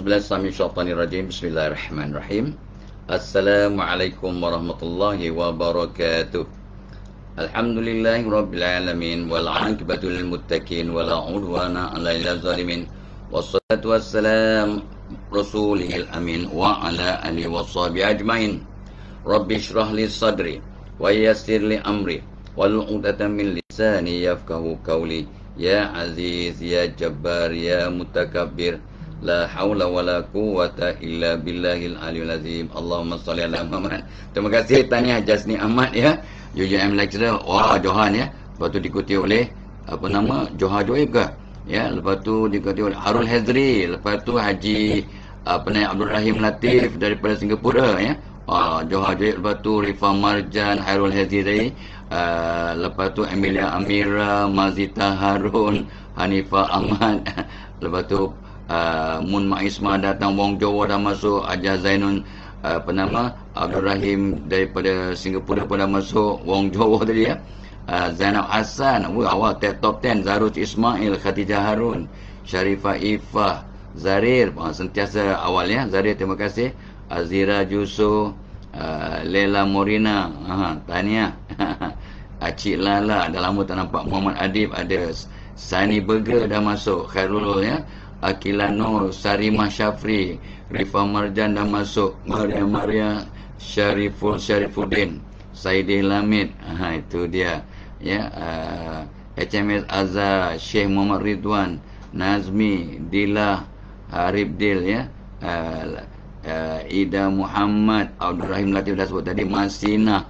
A'udzubillahi Bismillahirrahmanirrahim. Assalamualaikum warahmatullahi wabarakatuh. Alhamdulillahi rabbil alamin wal 'aqibatu lil muttaqin wala 'udwana 'alal zalimin. Wassalatu wassalam rasulil amin wa ala alihi washabihi ajmain. Rabbi shrah li sadri wa yassir li amri wal 'uqdatam min lisani yafqahu qawli. Ya aziz ya jabbar ya mutakabbir, la haula wala quwwata illa billahil aliyil azim. Allahumma shalli ala Muhammad. Terima kasih Tahniah Jasni Ahmad ya, UJM lecturer. Wah, Johan ya. Lepas tu diikuti oleh apa nama, Johar Joib ke? Ya, lepas tu diikuti oleh Harul Hazri, lepas tu Haji Abdul Rahim Latif daripada Singapura ya. Johar Joib, lepas tu Rifa Marjan, Hairul Hazri tadi. Lepas tu Emilia Amira, Mazita Harun, Hanifah Ahmad. Lepas tu Mun Maisma datang, Wong Jowo dah masuk, Ajar Zainun Abdul Rahim daripada Singapura pun dah masuk, Wong Jowo tadi ya. Zainab Hassan, awal top 10, Zarus Ismail, Khatijah Harun, Sharifah Ifah, Zarir, sentiasa awal ya. Zarir, terima kasih. Azira Juso, Lela Morina, Tahniah. Cik Lala, dah lama tak nampak. Muhammad Adib ada. Sani Burger dah masuk. Khairul ya. Akila Nur, Sarimah Syafri, Rifa Marjan dah masuk. Maria Syarifuddin, Saidi Lamid, itu dia ya. HMS Azhar, Syekh Muhammad Ridwan, Nazmi, Dilah, Haribdil ya. Ida Muhammad, Abdul Rahim Latif dah sebut tadi. Masinah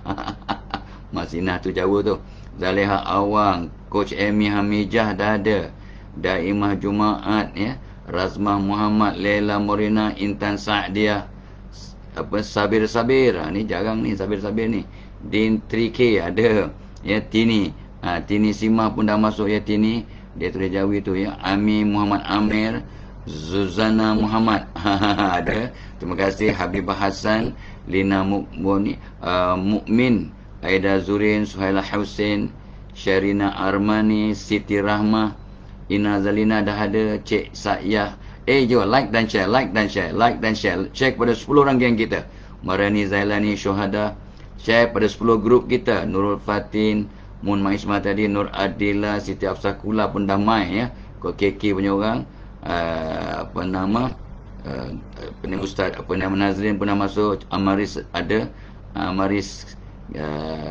Masinah tu jauh tu. Zaleha Awang, Coach Amy Hamijah dah ada. Daimah Jumaat ya. Razmah Muhammad, Leila Morina, Intan Sa'diah, Sabir ni jarang ni, Sabir ni. Din 3K ada ya. Tini Tini Simah pun dah masuk ya. Tini dia tulis Jawi tu ya. Ami Muhammad Amir, Zuzana Muhammad ada. Terima kasih. Habibah Hassan, Lina Mukmin, Aida Zurin, Suhaila Husin, Syarina Armani, Siti Rahmah, Ina Zalina dah ada. Cik Sakyah, jom like dan share, share kepada 10 orang geng kita. Marani Zailani Syuhada, share pada 10 grup kita. Nurul Fatin, Mun Maisma tadi, Nur Adila, Siti Afsakula pun dah main ya. Kok KK punya orang, Ustaz Nazrin pun dah masuk. Amaris ada. Amaris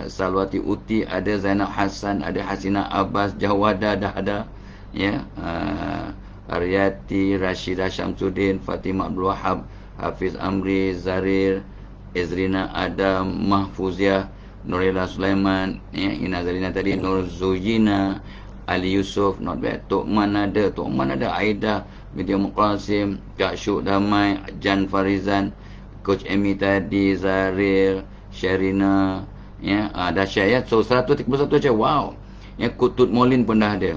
Salwati Uti ada. Zainab Hassan ada. Hasina Abbas, Jawada dah ada ya. Aryati, Rashidah Syamsuddin, Fatimah Abdul Wahab, Hafiz Amri, Zarir, Ezrina Adam, Mahfuziah, Nurila Sulaiman ya. Ina Zalina tadi, Nur Zujina, Ali Yusuf, not bad. Tokman ada. Aida binti Muqasim, Kak Syuk Damai, Jan Farizan, Coach Amy tadi, Zarir, Sherina ya. Dah share ya. So 131 je. Wow ya. Kutut Molin pun dah ada.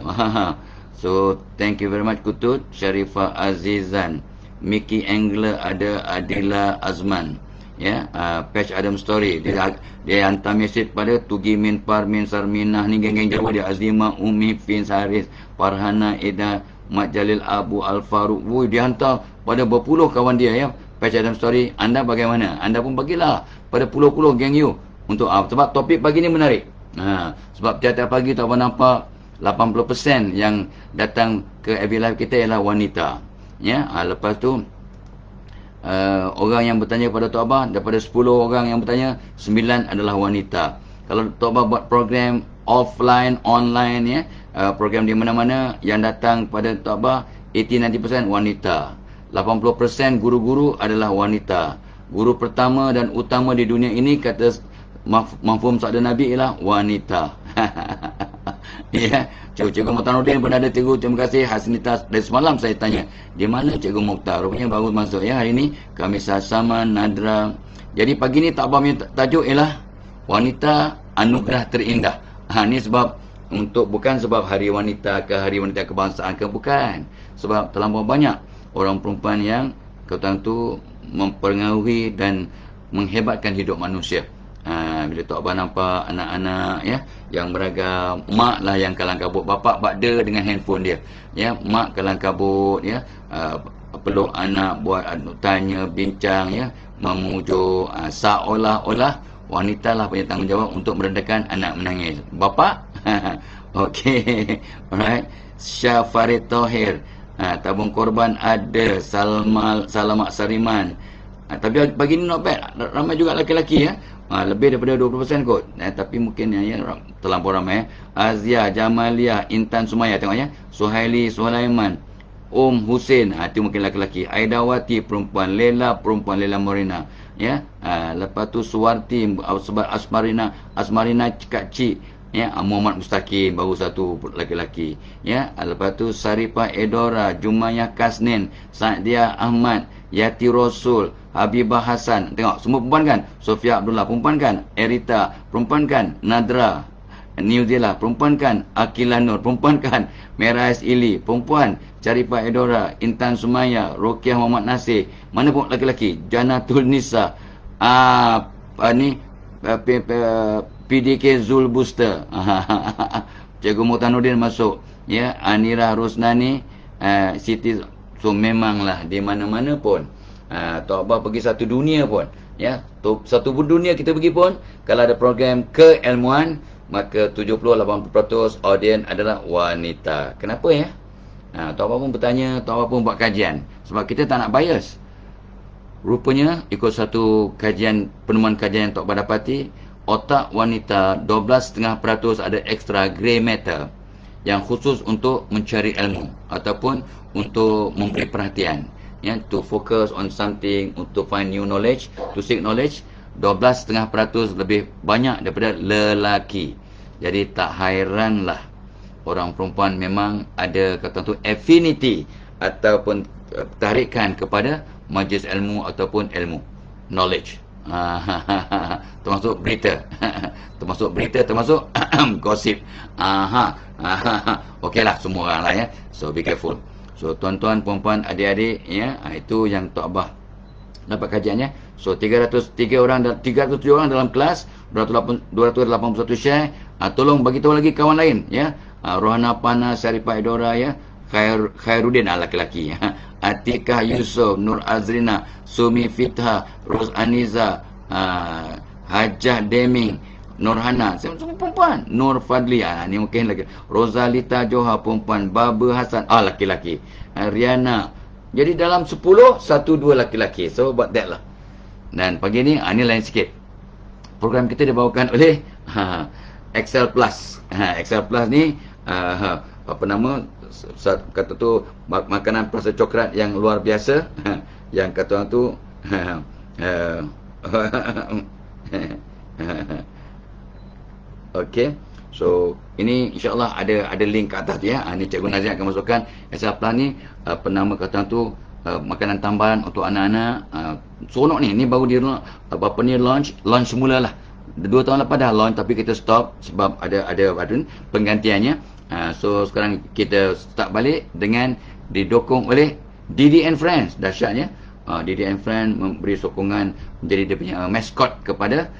So thank you very much Kutut. Sharifah Azizan, Mickey Angler ada. Adila Azman ya. Patch Adam Story dia hantar mesej pada Tugi Minpar, Min Sarminah ni geng-geng jauh dia. Azima, Umi, Fin Haris, Farhana, Eda, Mat Jalil, Abu Al-Faruq. Dia hantar pada berpuluh kawan dia ya. Patch Adam Story. Anda bagaimana? Anda pun bagilah pada puluh-puluh geng you untuk sebab topik pagi ni menarik. Sebab tiap-tiap pagi tak nampak 80% yang datang ke FB Live kita ialah wanita ya. Lepas tu orang yang bertanya pada Tok Abah, daripada 10 orang yang bertanya, 9 adalah wanita. Kalau Tok Abah buat program offline, online ya, program di mana-mana, yang datang pada Tok Abah 80-90% wanita. 80% guru-guru adalah wanita. Guru pertama dan utama di dunia ini kata mafhum sabda Nabi ialah wanita. Ya, Cikgu Mukhtaruddin pun ada tegur. Terima kasih. Hasnita, dari semalam saya tanya, di mana Cikgu Mukhtar? Rupanya baru masuk ya hari ini. Kami sama Nadra. Jadi pagi ni tak punya tajuk ialah wanita anugerah terindah. Ni sebab bukan sebab hari wanita ke hari wanita kebangsaan ke, bukan. Sebab terlampau banyak orang perempuan yang kata tu mempengaruhi dan menghebatkan hidup manusia. Bila Tok Abah nampak anak-anak ya yang beragam, mak lah yang kalang kabut, bapak bakda dengan handphone dia ya, mak kalang kabut ya, peluk anak, buat tanya, bincang, ya, memujuk, seolah-olah wanita lah punya tanggungjawab untuk meredakan anak menangis. Bapa? Okey. Alright. Syafarid Tahir. Tabung korban ada. Salamat Sariman. Tapi pagi ni not bad. Ramai juga lelaki-lelaki, ya. Lebih daripada 20% kot. Tapi mungkin ya terlampau ramai. Azia, Jamaliah, Intan Sumaya, tengok ya. Suhaili, Sulaiman, Hussein, itu mungkin lelaki-lelaki. Aidawati perempuan, Lela perempuan, Lela Morina, ya. Lepas tu Suwarti, Asmarina Kak Cik, ya. Muhammad Mustaqim, baru satu lelaki-lelaki, ya. Lepas tu Saripah Edora, Jumayah Kasnin, Sa'diah Ahmad, Yati Rasul, Habibah Hasan, tengok semua perempuan kan. Sofia Abdullah perempuan kan. Erita perempuan kan. Nadra New Zealand perempuan kan. Akila Nur perempuan kan. Merais Ili perempuan. Caripah Edora, Intan Sumaya, Rokiah Muhammad Nasir, mana pun lelaki-lelaki. Janatul Nisa, PDK Zul Buster, Cikgu Mutanuddin masuk, ya. Anira Rusnani, Siti. So memanglah di mana-mana pun, Tok Abah pergi satu dunia pun, ya, satu dunia kita pergi pun, kalau ada program keilmuan, maka 70-80% audien adalah wanita. Kenapa, ya? Tok Abah pun bertanya, Tok Abah pun buat kajian, sebab kita tak nak bias. Rupanya ikut satu kajian, penemuan kajian yang Tok Abah dapati, otak wanita 12.5% ada extra grey matter yang khusus untuk mencari ilmu ataupun untuk memberi perhatian, ya, to focus on something, untuk find new knowledge, to seek knowledge. 12.5% lebih banyak daripada lelaki. Jadi tak hairanlah orang perempuan memang ada kata tu affinity ataupun tarikan kepada majlis ilmu ataupun ilmu, knowledge. Termasuk berita. termasuk gosip. Okeylah semua orang lah, ya. So be careful. So tuan-tuan, puan-puan, adik-adik, ya, itu yang Tok Abah dapat kajiannya. So 303 orang dalam kelas, 281 share. Tolong bagi tahu lagi kawan lain, ya. Rohana Pana, Syarifah Edora, ya. Khairuddin, laki-laki, ya. Atikah Yusof, Nur Azrina, Sumi Fitha, Ros Aniza, Hajah Deming, Nurhana, semua perempuan. Nur Fadli, ni mungkin lagi. Rozalita Johar, perempuan. Baba Hasan, laki-laki. Riana. Jadi dalam 10, 1-2 laki-laki. So buat that lah. Dan pagi ni, ni lain sikit. Program kita dibawakan oleh Excel Plus. Excel Plus ni, apa nama, kata tu, makanan perasa coklat yang luar biasa. Yang kata orang tu, okey. So ini insya-Allah ada link kat atas, ya. Ni Cikgu Nazir akan masukkan. Excel Plus ni, penama kata tu, makanan tambahan untuk anak-anak. Seronok ni. Ni baru dia launch semula lah. 2 tahun lepas dah launch, tapi kita stop sebab ada penggantiannya. So sekarang kita start balik dengan didukung oleh Didi and Friends. Dahsyatnya, Didi and Friends memberi sokongan menjadi dia punya mascot kepada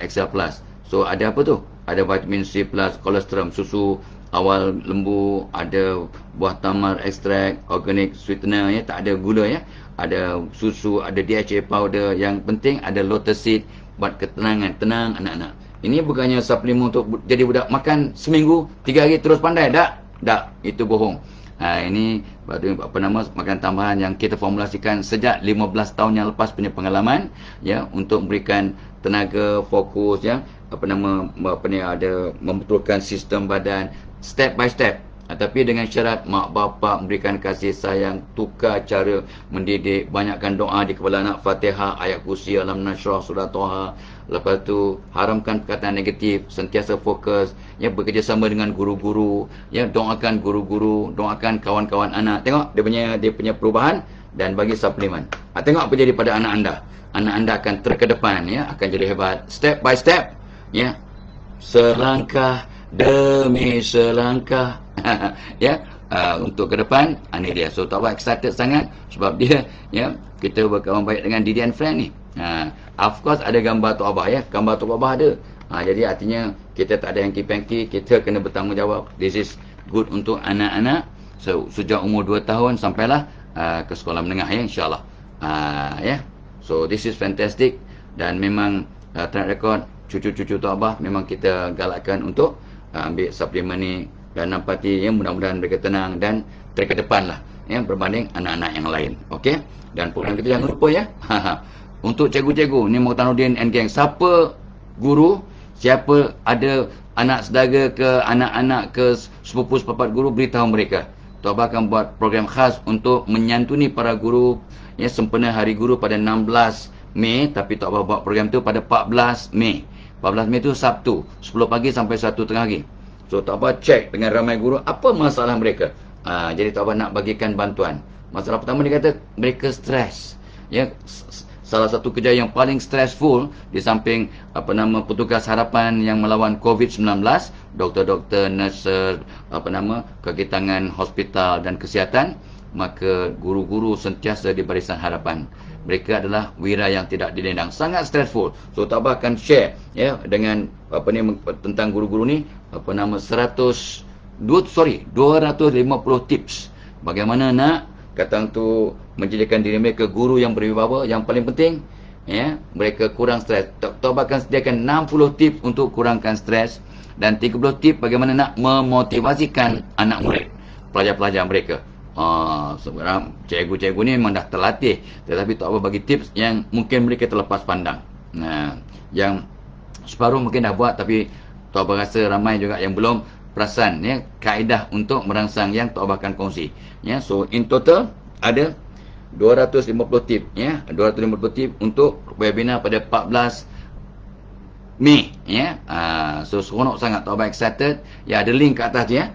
Excel Plus. So ada apa tu? Ada vitamin C plus, kolesterol, susu awal lembu, ada buah tamar ekstrak, organic sweetener, ya, tak ada gula, ya. Ada susu, ada DHA powder. Yang penting ada lotus seed buat ketenangan. Tenang anak-anak. Ini bukannya suplemen untuk jadi budak makan seminggu 3 hari terus pandai. Tak, itu bohong. Ini apa nama, makanan tambahan yang kita formulasikan sejak 15 tahun yang lepas punya pengalaman, ya, untuk memberikan tenaga, fokus, ya, ada membetulkan sistem badan step by step. Tapi dengan syarat mak bapak memberikan kasih sayang, tukar cara mendidik, banyakkan doa di kepala anak, Fatihah, ayat kursi, Alam Nashrah, surah Toha. Lepas tu haramkan perkataan negatif, sentiasa fokus, ya, bekerjasama dengan guru-guru, ya, doakan guru-guru, doakan kawan-kawan anak. Tengok dia punya perubahan dan bagi suplemen. Tengok apa jadi pada anak anda. Anak anda akan terkedepan, ya, akan jadi hebat step by step, ya. Selangkah demi selangkah. Ya, untuk ke depan, ini dia. So Tok Abah excited sangat sebab dia, ya, kita berkawan baik dengan Didi and Friend ni. Of course ada gambar Tok Abah, ya. Gambar Tok Abah ada. Jadi artinya kita tak ada hanky-panky, kita kena bertanggungjawab. This is good untuk anak-anak. So sejak umur 2 tahun sampailah ke sekolah menengah ya, insyaAllah. Ya. So this is fantastic, dan memang track record cucu-cucu Tok Abah memang kita galakkan untuk ambil suplemen ni, dan nampati ya, mudah-mudahan mereka tenang dan ke depan lah ya, berbanding anak-anak yang lain. Okey, dan program kita jangan lupa ya. Untuk cikgu-cikgu ni, Mukhtaruddin and gang, siapa guru, siapa ada anak saudara ke anak-anak ke sepupu-sepapat guru, beritahu mereka. Tok Abah akan buat program khas untuk menyantuni para guru ya, sempena Hari Guru pada 16 Mei, tapi Tok Abah buat program tu pada 14 Mei. 14 Mei tu Sabtu, 10 pagi sampai 1 tengah hari. So Tok Abah cek dengan ramai guru apa masalah mereka. Jadi Tok Abah nak bagikan bantuan. Masalah pertama, dia kata mereka stres. Ya, salah satu kerja yang paling stressful di samping petugas harapan yang melawan COVID-19, doktor-doktor, nurse, kaki tangan hospital dan kesihatan, maka guru-guru sentiasa di barisan harapan. Mereka adalah wira yang tidak dilendang, sangat stressful. So Tok Abah akan share ya dengan tentang guru-guru ni 250 tips bagaimana nak tu menjadikan diri mereka guru yang berwibawa. Yang paling penting ya, mereka kurang stres. Tok Abah akan sediakan 60 tips untuk kurangkan stres, dan 30 tips bagaimana nak memotivasikan anak murid, pelajar-pelajar mereka. Sebenarnya cikgu-cikgu ni memang dah terlatih, tetapi Tok Abah bagi tips yang mungkin mereka terlepas pandang. Yang separuh mungkin dah buat, tapi Tok Abah rasa ramai juga yang belum perasan ya, kaedah untuk merangsang yang Tok Abah akan kongsi ya. So in total ada 250 tip ya, 250 tip untuk webinar pada 14 Mei ya. So seronok sangat, Tok Abah excited ya. Ada link kat atas tu ya.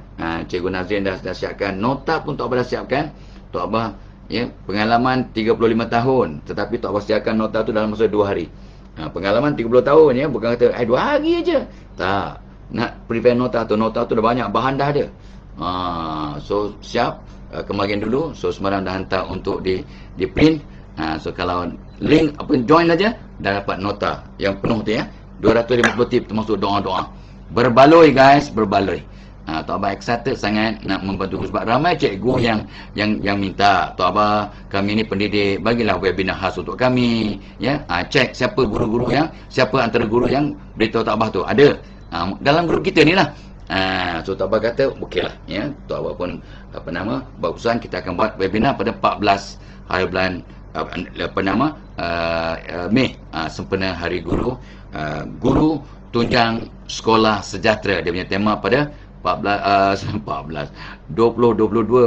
Cikgu Nazrin dah siapkan, nota pun Tok Abah dah siapkan. Tok Abah ya, pengalaman 35 tahun, tetapi Tok Abah siapkan nota tu dalam masa 2 hari. Pengalaman 30 tahun ya, bukan kata 2 hari aja. Tak, nak prepare nota tu dah banyak, bahan dah ada. So siap, kemarin dulu. So semalam dah hantar untuk di print. So kalau link join aja, dah dapat nota yang penuh tu ya. 250 tip termasuk doa-doa. Berbaloi guys, berbaloi. Tok Abah excited sangat nak membantu, sebab ramai cikgu yang minta, Tok Abah, kami ni pendidik, bagilah webinar khas untuk kami ya. Cek siapa guru-guru siapa antara guru yang beritahu Tok Abah tu ada dalam grup kita ni lah. So Tok Abah kata okeylah ya. Tok Abah pun buat keputusan, kita akan buat webinar pada 14 hari bulan Mei, sempena Hari Guru. Guru tunjang sekolah sejahtera, dia punya tema pada 2022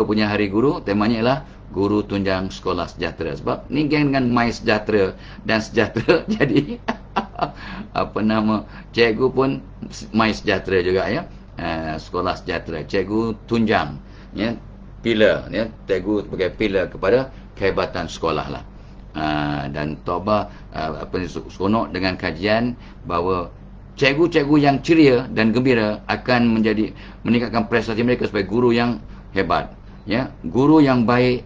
punya Hari Guru, temanya ialah Guru Tunjang Sekolah Sejahtera. Sebab ni geng dengan My Sejahtera dan Sejahtera jadi cikgu pun My Sejahtera juga ya. Sekolah Sejahtera, cikgu tunjang ya, pilar ya, cikgu sebagai pilar kepada kehebatan sekolah lah. Dan Tok Abah seronok dengan kajian bahawa cikgu-cikgu yang ceria dan gembira akan meningkatkan prestasi mereka sebagai guru yang hebat ya. Guru yang baik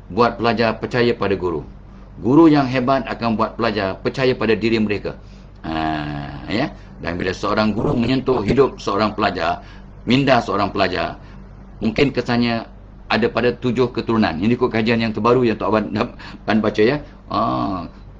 buat pelajar percaya pada guru. Guru yang hebat akan buat pelajar percaya pada diri mereka. Ya. Dan bila seorang guru menyentuh hidup seorang pelajar, minda seorang pelajar, mungkin kesannya ada pada 7 keturunan. Ini ikut kajian yang terbaru yang Tok Abah dapat baca ya.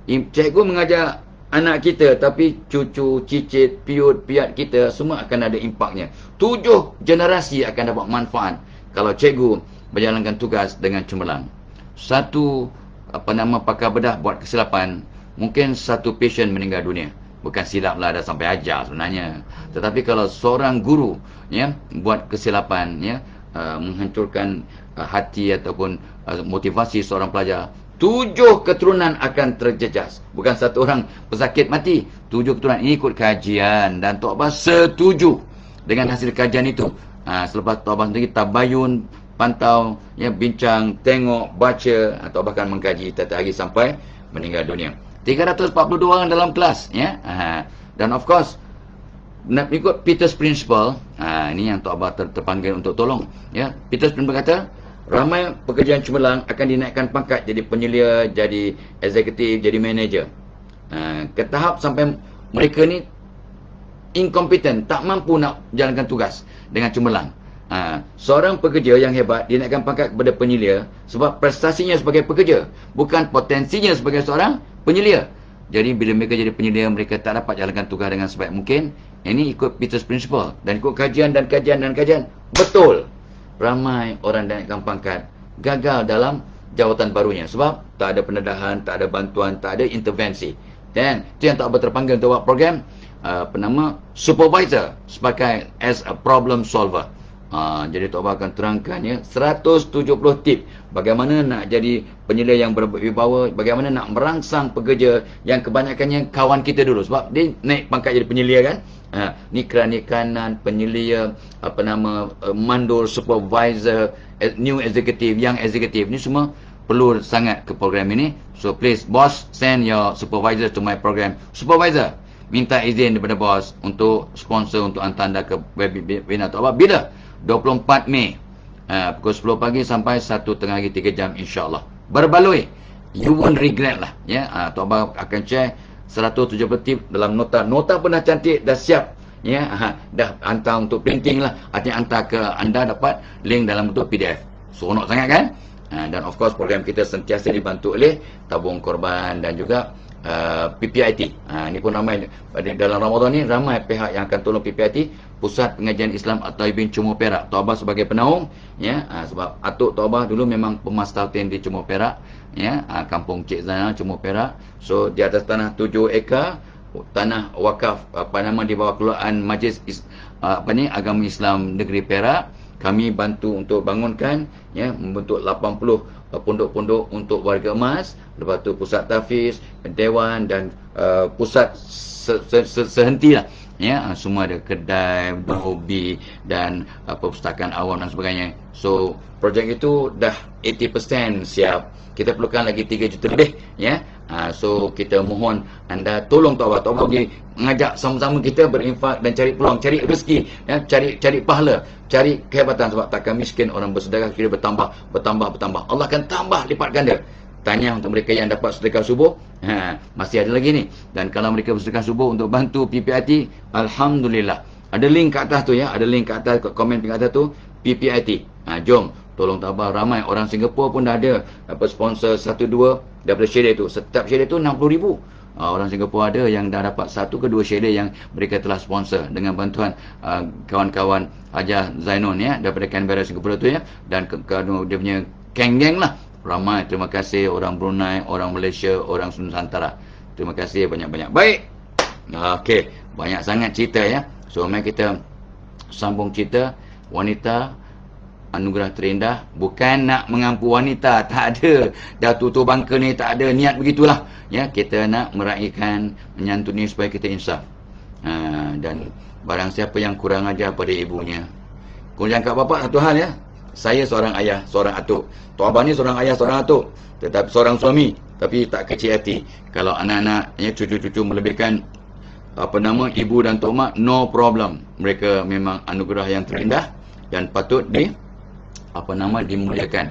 Cikgu mengajar anak kita, tapi cucu, cicit, piut, piat kita semua akan ada impaknya. 7 generasi akan dapat manfaat kalau cikgu berjalankan tugas dengan cemerlang. Satu pakar bedah buat kesilapan, mungkin satu pasien meninggal dunia. Bukan silap lah, dah sampai ajar sebenarnya. Tetapi kalau seorang guru ya buat kesilapan ya, menghancurkan hati ataupun motivasi seorang pelajar, 7 keturunan akan terjejas. Bukan satu orang pesakit mati, 7 keturunan. Ini ikut kajian, dan Tok Abah setuju dengan hasil kajian itu. Selepas Tok Abah sendiri tabayun, pantau ya, bincang, tengok, baca, atau bahkan mengkaji tiap hari sampai meninggal dunia. 342 orang dalam kelas ya. Dan of course nak ikut Peter's Principle. Ini yang Tok Abah terpanggil untuk tolong ya. Peter's Principle kata ramai pekerjaan cemerlang akan dinaikkan pangkat jadi penyelia, jadi eksekutif, jadi manager. Ke tahap sampai mereka ni incompetent, tak mampu nak jalankan tugas dengan cemerlang. Seorang pekerja yang hebat dinaikkan pangkat kepada penyelia sebab prestasinya sebagai pekerja, bukan potensinya sebagai seorang penyelia. Jadi bila mereka jadi penyelia, mereka tak dapat jalankan tugas dengan sebaik mungkin. Ini ikut Peter's Principle dan ikut kajian. Betul, ramai orang dinaikkan pangkat gagal dalam jawatan barunya sebab tak ada pendedahan, tak ada bantuan, tak ada intervensi. Dan itu yang tak terpanggil untuk buat program supervisor sebagai as a problem solver. Jadi Tok Abah akan terangkannya 170 tip bagaimana nak jadi penyelia yang berwibawa, bagaimana nak merangsang pekerja yang kebanyakannya kawan kita dulu sebab dia naik pangkat jadi penyelia kan. Ni kerana kanan penyelia, mandor, supervisor, new executive, young executive, ni semua perlu sangat ke program ini. So please boss, send your supervisor to my program. Supervisor minta izin daripada bos untuk sponsor untuk hantar anda ke webinar Tok Abah bila 24 Mei pukul 10 pagi sampai 1 tengah hari 3 jam insyaAllah. Berbaloi, you won't regret lah ya. Tok Abah akan share 170 tip dalam nota pun dah cantik, dah siap ya. Dah hantar untuk printing lah, artinya hantar ke anda dapat link dalam bentuk PDF. Seronok sangat kan. Dan of course program kita sentiasa dibantu oleh tabung korban dan juga PPIT. Ini pun ramai dalam Ramadan ni, ramai pihak yang akan tolong PPIT, Pusat Pengajian Islam At-Taibin Cumur Perak. Tok Abah sebagai penaung ya, sebab atuk Tok Abah dulu memang pemas taltin di Cumur Perak ya, kampung Cik Zana Cumur Perak. So di atas tanah 7 ekar tanah wakaf di bawah kelolaan Majlis Agama Islam Negeri Perak, kami bantu untuk bangunkan ya, membentuk 80 pondok-pondok untuk warga emas, lepas tu pusat tahfiz, dewan dan pusat sehenti lah ya, semua ada kedai, hobi dan perpustakaan awam dan sebagainya. So projek itu dah 80% siap. Kita perlukan lagi 3 juta lebih ya. So kita mohon anda tolong Tok Abah. Tok Abah pergi mengajak sama-sama kita berinfak dan cari peluang, cari rezeki ya, cari pahala, cari kehebatan sebab takkan miskin orang bersedekah kira bertambah. Allah akan tambah lipat ganda. Tanya untuk mereka yang dapat sedekah subuh, masih ada lagi ni. Dan kalau mereka bersedekah subuh untuk bantu PPIT, alhamdulillah. Ada link kat atas tu ya, ada link kat atas, komen kat atas tu PPIT. Jom tolong Tok Abah. Ramai orang Singapura pun dah ada dapat sponsor 1-2 daripada share tu. Setiap share tu 60,000. Orang Singapura ada yang dah dapat 1 ke 2 share yang mereka telah sponsor dengan bantuan kawan-kawan Hajah Zainun ya, daripada Canberra Singapura tu ya, dan dia punya geng lah. Ramai, terima kasih orang Brunei, orang Malaysia, orang Nusantara. Terima kasih banyak-banyak. Baik. Okey, banyak sangat cerita ya. So mari kita sambung cerita wanita anugerah terindah. Bukan nak mengampu wanita, tak ada. Dah tutup bangka ni, tak ada niat begitulah. Ya, kita nak meraihkan, menyantuni supaya kita insaf. Dan barang siapa yang kurang ajar pada ibunya, kurang kat bapak satu hal ya. Saya seorang ayah, seorang atuk. Tok Abah ni seorang ayah, seorang atuk. Tetapi seorang suami, tapi tak kecil hati. Kalau anak-anaknya, cucu-cucu melebihkan ibu dan tok mak, no problem. Mereka memang anugerah yang terindah dan patut dimuliakan.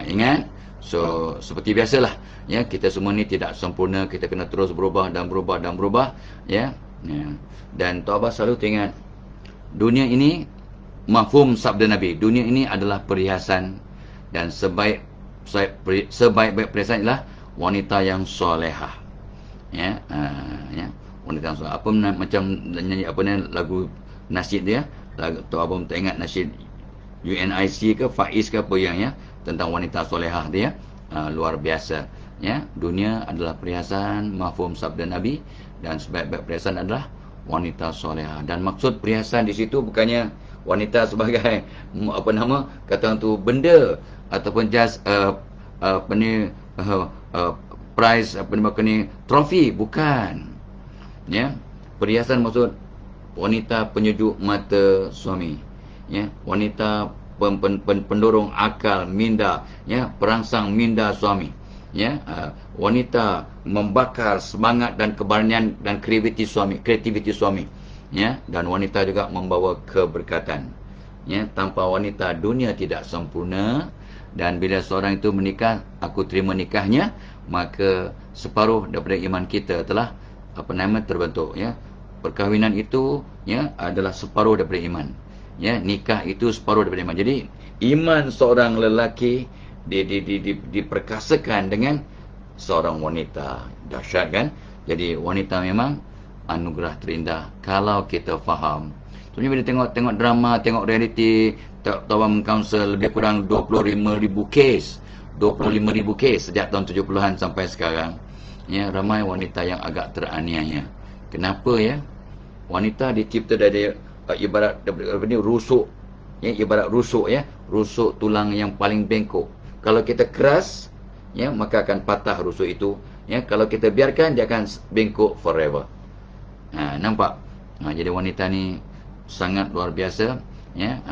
Ingat, so seperti biasalah ya, kita semua ni tidak sempurna, kita kena terus berubah ya. Dan Tok Abah selalu ingat, dunia ini mafhum sabda Nabi, dunia ini adalah perhiasan dan sebaik-baik perhiasan ialah wanita yang solehah ya. Wanita yang solehah. Macam nyanyi lagu nasyid dia, Tok Abah tak ingat nasyid UNIC ke Faiz ke apa yang ya, tentang wanita solehah dia. Luar biasa ya. Dunia adalah perhiasan mafhum sabda Nabi dan sebaik-baik perhiasan adalah wanita solehah. Dan maksud perhiasan di situ bukannya wanita sebagai kata tu benda ataupun just prize trofi, bukan ya. Perhiasan maksud wanita penyejuk mata suami ya, wanita pendorong akal minda ya, perangsang minda suami ya, wanita membakar semangat dan keberanian dan kreativiti suami ya, dan wanita juga membawa keberkatan ya. Tanpa wanita dunia tidak sempurna, dan bila seorang itu menikah, aku terima nikahnya, maka separuh daripada iman kita telah terbentuk ya. Perkahwinan itu ya adalah separuh daripada iman Ya, nikah itu separuh daripada iman. Jadi iman seorang lelaki diperkasakan dengan seorang wanita. Dahsyat kan? Jadi wanita memang anugerah terindah kalau kita faham. Sebenarnya bila tengok drama, tengok reality, Tawam Council lebih kurang 25,000 kes. 25,000 kes sejak tahun 70-an sampai sekarang. Ya, ramai wanita yang agak teraniaya. Kenapa ya? Wanita dicipta dari ibarat rusuk. Ya, ibarat rusuk ya, rusuk tulang yang paling bengkok. Kalau kita keras, ya, maka akan patah rusuk itu. Ya, kalau kita biarkan dia akan bengkok forever. Nampak? Jadi wanita ni sangat luar biasa, ya.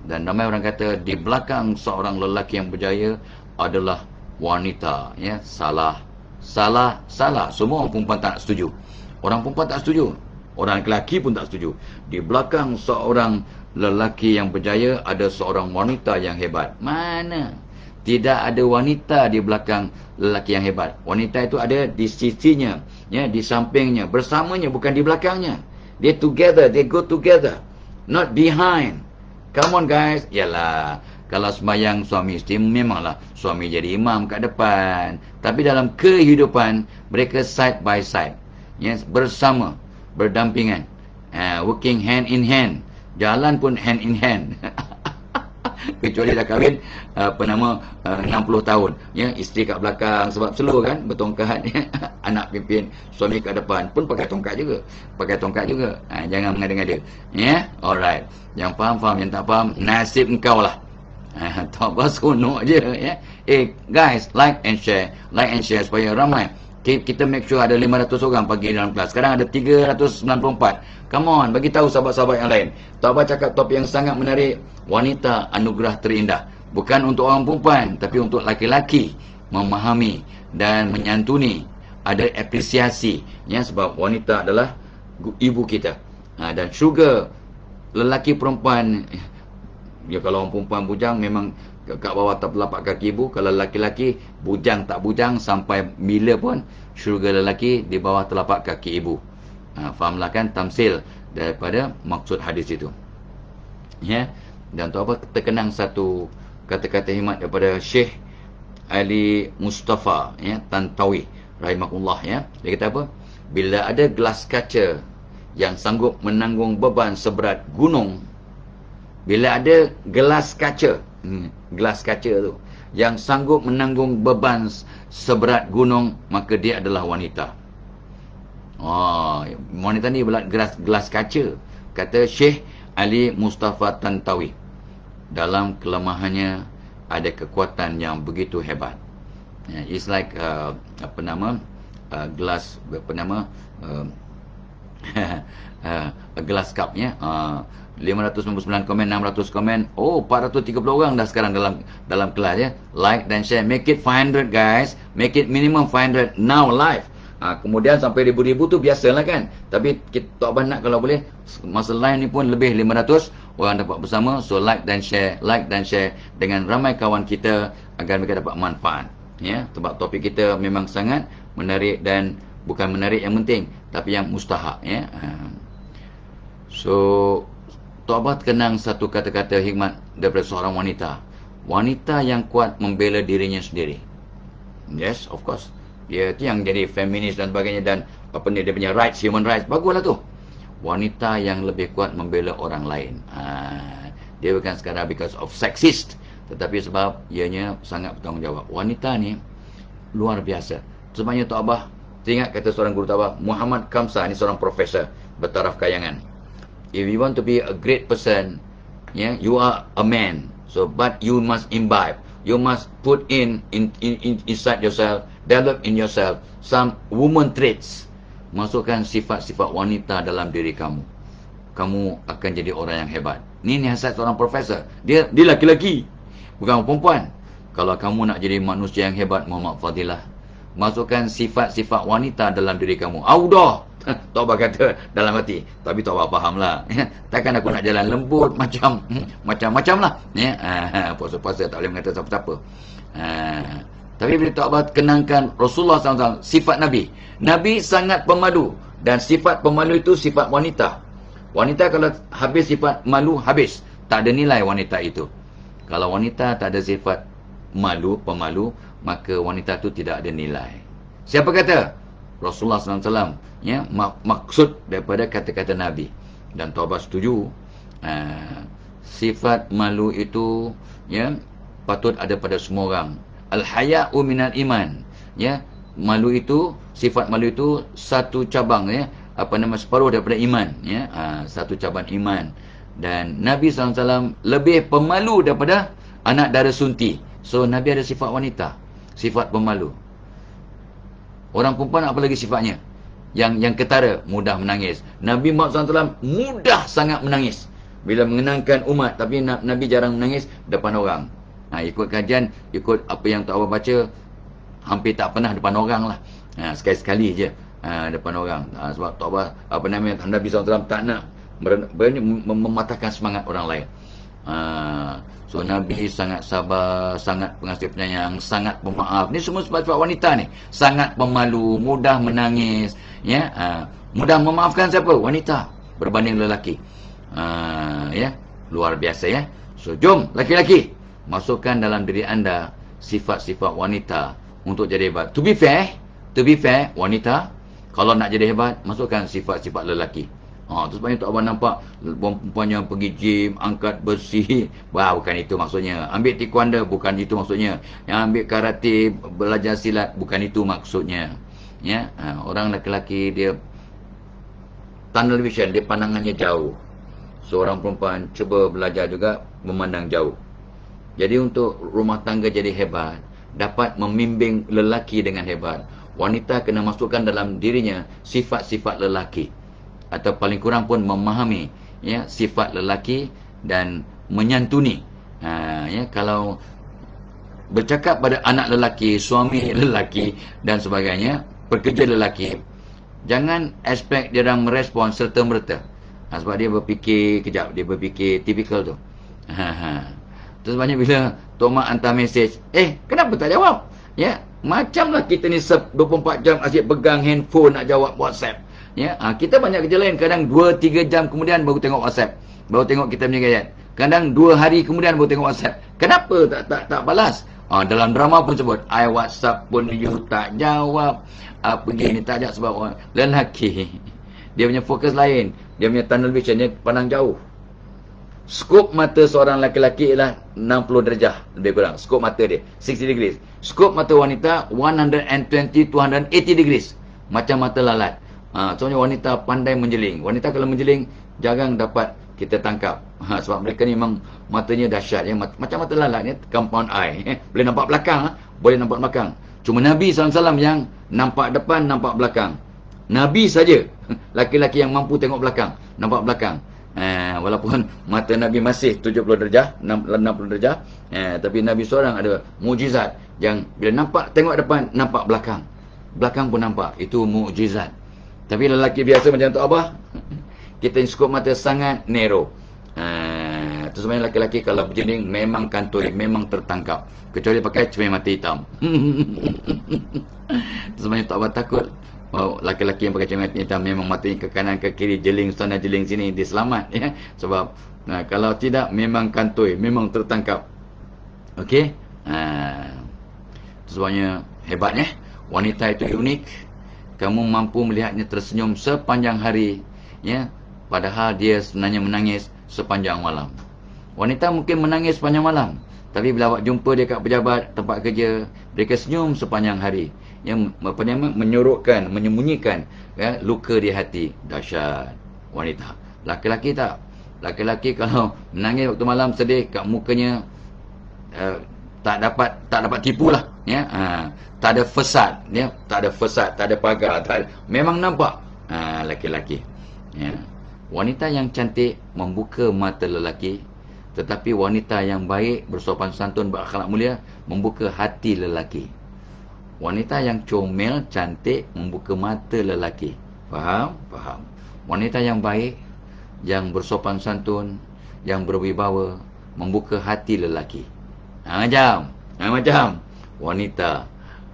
Dan ramai orang kata di belakang seorang lelaki yang berjaya adalah wanita, ya. Salah. Semua orang perempuan tak setuju. Orang perempuan tak setuju. Orang lelaki pun tak setuju. Di belakang seorang lelaki yang berjaya ada seorang wanita yang hebat. Mana? Tidak ada wanita di belakang lelaki yang hebat. Wanita itu ada di sisinya, ya, di sampingnya, bersamanya, bukan di belakangnya. They together, they go together, not behind. Come on guys. Yalah, kalau sembahyang suami isteri memanglah suami jadi imam kat depan. Tapi dalam kehidupan mereka side by side, yes, bersama, berdampingan, working hand in hand, jalan pun hand in hand. Kecuali dah kahwin 60 tahun, ya, isteri kat belakang sebab slow kan, bertongkat, ya. Anak pimpin, suami kat depan pun pakai tongkat juga, jangan mengada-ngada, ya. Alright, yang faham, yang tak faham nasib engkau lah. Tak apa, sonok je, ya. Guys, like and share supaya ramai. Kita make sure ada 500 orang pagi dalam kelas. Sekarang ada 394. Come on, bagi tahu sahabat-sahabat yang lain. Tabah cakap topik yang sangat menarik. Wanita anugerah terindah. Bukan untuk orang perempuan, tapi untuk laki-laki memahami dan menyantuni. Ada apresiasi, ya, sebab wanita adalah ibu kita. Dan syurga lelaki perempuan, ya, kalau orang perempuan bujang memang kat bawah telapak kaki ibu. Kalau lelaki-laki bujang tak bujang sampai bila pun syurga lelaki di bawah telapak kaki ibu. Fahamlah kan tamsil daripada maksud hadis itu, ya. Dan tu apa, terkenang satu kata-kata hikmat daripada Syekh Ali Mustafa, ya, Tantawi rahimahullah, ya. Dia kata apa? Bila ada gelas kaca yang sanggup menanggung beban seberat gunung, bila ada gelas kaca tu yang sanggup menanggung beban seberat gunung, maka dia adalah wanita. Wanita ni gelas kaca, kata Syekh Ali Mustafa Tantawi. Dalam kelemahannya ada kekuatan yang begitu hebat. It's like gelas, gelas cup, ya. 599 komen, 600 komen. 430 orang dah sekarang dalam kelas, ya. Like dan share. Make it 500 guys. Make it minimum 500 now live. Kemudian sampai ribu-ribu tu biasalah kan. Tapi kita tak nak kalau boleh masa live ni pun lebih 500 orang dapat bersama. So like dan share dengan ramai kawan kita agar mereka dapat manfaat, ya. Sebab topik kita memang sangat menarik, dan bukan menarik yang penting, tapi yang mustahak, ya. So Tok Abah kenang satu kata-kata hikmat daripada seorang wanita. Wanita yang kuat membela dirinya sendiri. Yes, of course. Dia tu yang jadi feminis dan sebagainya, dan apa ni, dia punya rights, human rights. Baguslah tu. Wanita yang lebih kuat membela orang lain. Dia bukan sekadar because of sexist, tetapi sebab ianya sangat bertanggungjawab. Wanita ni luar biasa. Sebabnya Tok Abah teringat kata seorang guru Tok Abah, Muhammad Kamsa ni seorang profesor bertaraf kayangan. If you want to be a great person, yeah, you are a man. So, but you must imbibe. You must put inside yourself, develop in yourself some woman traits. Masukkan sifat-sifat wanita dalam diri kamu. Kamu akan jadi orang yang hebat. Ni nasihat seorang profesor. Dia laki-laki, bukan perempuan. Kalau kamu nak jadi manusia yang hebat, Muhammad Fadilah, masukkan sifat-sifat wanita dalam diri kamu. Dah. Tok Abah kata dalam hati, tapi Tok Abah faham lah. Takkan aku nak jalan lembut macam-macam lah, ya. Puasa-puasa tak boleh mengata siapa-siapa. Tapi bila Tok Abah kenangkan Rasulullah SAW, sifat Nabi sangat pemadu, dan sifat pemalu itu sifat wanita. Wanita kalau habis sifat malu, habis. Tak ada nilai wanita itu. Kalau wanita tak ada sifat malu, pemalu, maka wanita itu tidak ada nilai. Siapa kata? Rasulullah SAW. Ya, maksud daripada kata-kata Nabi. Dan Taubat setuju. Sifat malu itu, ya, patut ada pada semua orang. Al-haya'u minal iman. Ya, malu itu, sifat malu itu satu cabang, ya, separuh daripada iman, ya. Satu cabang iman. Dan Nabi SAW lebih pemalu daripada anak dara sunti. So Nabi ada sifat wanita, sifat pemalu. Orang perempuan apa lagi sifatnya? Yang ketara, mudah menangis. Nabi Muhammad SAW mudah sangat menangis bila mengenangkan umat, tapi Nabi jarang menangis depan orang. Ikut kajian, ikut apa yang Tok Abah baca, hampir tak pernah depan orang lah. Sekali-sekali je depan orang. Sebab Tok Abah, Nabi SAW tak nak mematahkan semangat orang lain. So Nabi sangat sabar, sangat pengasih penyayang, sangat pemaaf. Ni semua sifat-sifat wanita ni. Sangat pemalu, mudah menangis, ya. Mudah memaafkan siapa? Wanita berbanding lelaki. Ya, luar biasa, ya. So jom laki-laki, masukkan dalam diri anda sifat-sifat wanita untuk jadi hebat. To be fair, wanita kalau nak jadi hebat, masukkan sifat-sifat lelaki. Terus banyak Tok Abah nampak perempuan yang pergi gym, angkat besi. Bukan itu maksudnya. Ambil taekwondo, bukan itu maksudnya. Yang ambil karate, belajar silat, bukan itu maksudnya. Ya, orang lelaki dia tunnel vision, dia pandangannya jauh. Seorang perempuan cuba belajar juga memandang jauh. Jadi untuk rumah tangga jadi hebat, dapat membimbing lelaki dengan hebat, wanita kena masukkan dalam dirinya sifat-sifat lelaki. Atau paling kurang pun memahami, ya, sifat lelaki dan menyantuni. Ya, kalau bercakap pada anak lelaki, suami lelaki dan sebagainya, pekerja lelaki, jangan expect dia orang merespon serta-merta. Sebab dia berfikir kejap, dia berfikir tipikal tu. Terus banyak bila Tok Mak hantar mesej, kenapa tak jawab? Ya, macamlah kita ni 24 jam asyik pegang handphone nak jawab WhatsApp. Ya, kita banyak kerja lain. Kadang 2-3 jam kemudian baru tengok WhatsApp, baru tengok kita punya gayat. Kadang 2 hari kemudian baru tengok WhatsApp. Kenapa tak balas? Dalam drama pun sebut, I WhatsApp pun you tak jawab. Begini tak jawab. Sebab lelaki dia punya fokus lain, dia punya tunnel vision, dia pandang jauh. Skop mata seorang lelaki ialah 60 darjah lebih kurang. Skop mata dia 60 degrees. Skop mata wanita 120-280 degrees. Macam mata lalat. Soalnya wanita pandai menjeling. Wanita kalau menjeling jarang dapat kita tangkap. Sebab mereka ni memang matanya dahsyat, ya. Macam mata lalat ni, compound eye. Boleh nampak belakang, boleh nampak belakang. Cuma Nabi SAW yang nampak depan, nampak belakang. Nabi saja laki-laki yang mampu tengok belakang, nampak belakang. Walaupun mata Nabi masih 70 darjah, 60 darjah, tapi Nabi seorang ada mukjizat yang bila nampak tengok depan, nampak belakang. Belakang pun nampak. Itu mukjizat. Tapi lelaki biasa macam Tok Abah, kita skop mata sangat narrow. Itu sebenarnya lelaki kalau berjening memang kantoi, memang tertangkap. Kecuali pakai cermin mata hitam. Itu sebenarnya Tok Abah takut. Lelaki yang pakai cermin mata hitam memang matanya ke kanan ke kiri, jeling sana jeling sini, dia selamat, ya. Sebab kalau tidak memang kantoi, memang tertangkap. Okey. Itu sebabnya hebatnya wanita itu unik. Kamu mampu melihatnya tersenyum sepanjang hari, ya, padahal dia sebenarnya menangis sepanjang malam. Wanita mungkin menangis sepanjang malam, tapi bila awak jumpa dia kat pejabat, tempat kerja, mereka senyum sepanjang hari. Yang menyorokkan, menyembunyikan, ya, luka di hati. Dahsyat wanita. Laki-laki tak. Laki-laki kalau menangis waktu malam sedih, kat mukanya tak dapat tipu lah, ya. Tak ada fasad, ya, tak ada fasad, tak ada pagar, memang nampak. Laki-laki, ya. Wanita yang cantik membuka mata lelaki, tetapi wanita yang baik, bersopan santun, berakhlak mulia, membuka hati lelaki. Wanita yang comel, cantik, membuka mata lelaki. Faham? Faham. Wanita yang baik, yang bersopan santun, yang berwibawa, membuka hati lelaki. Macam wanita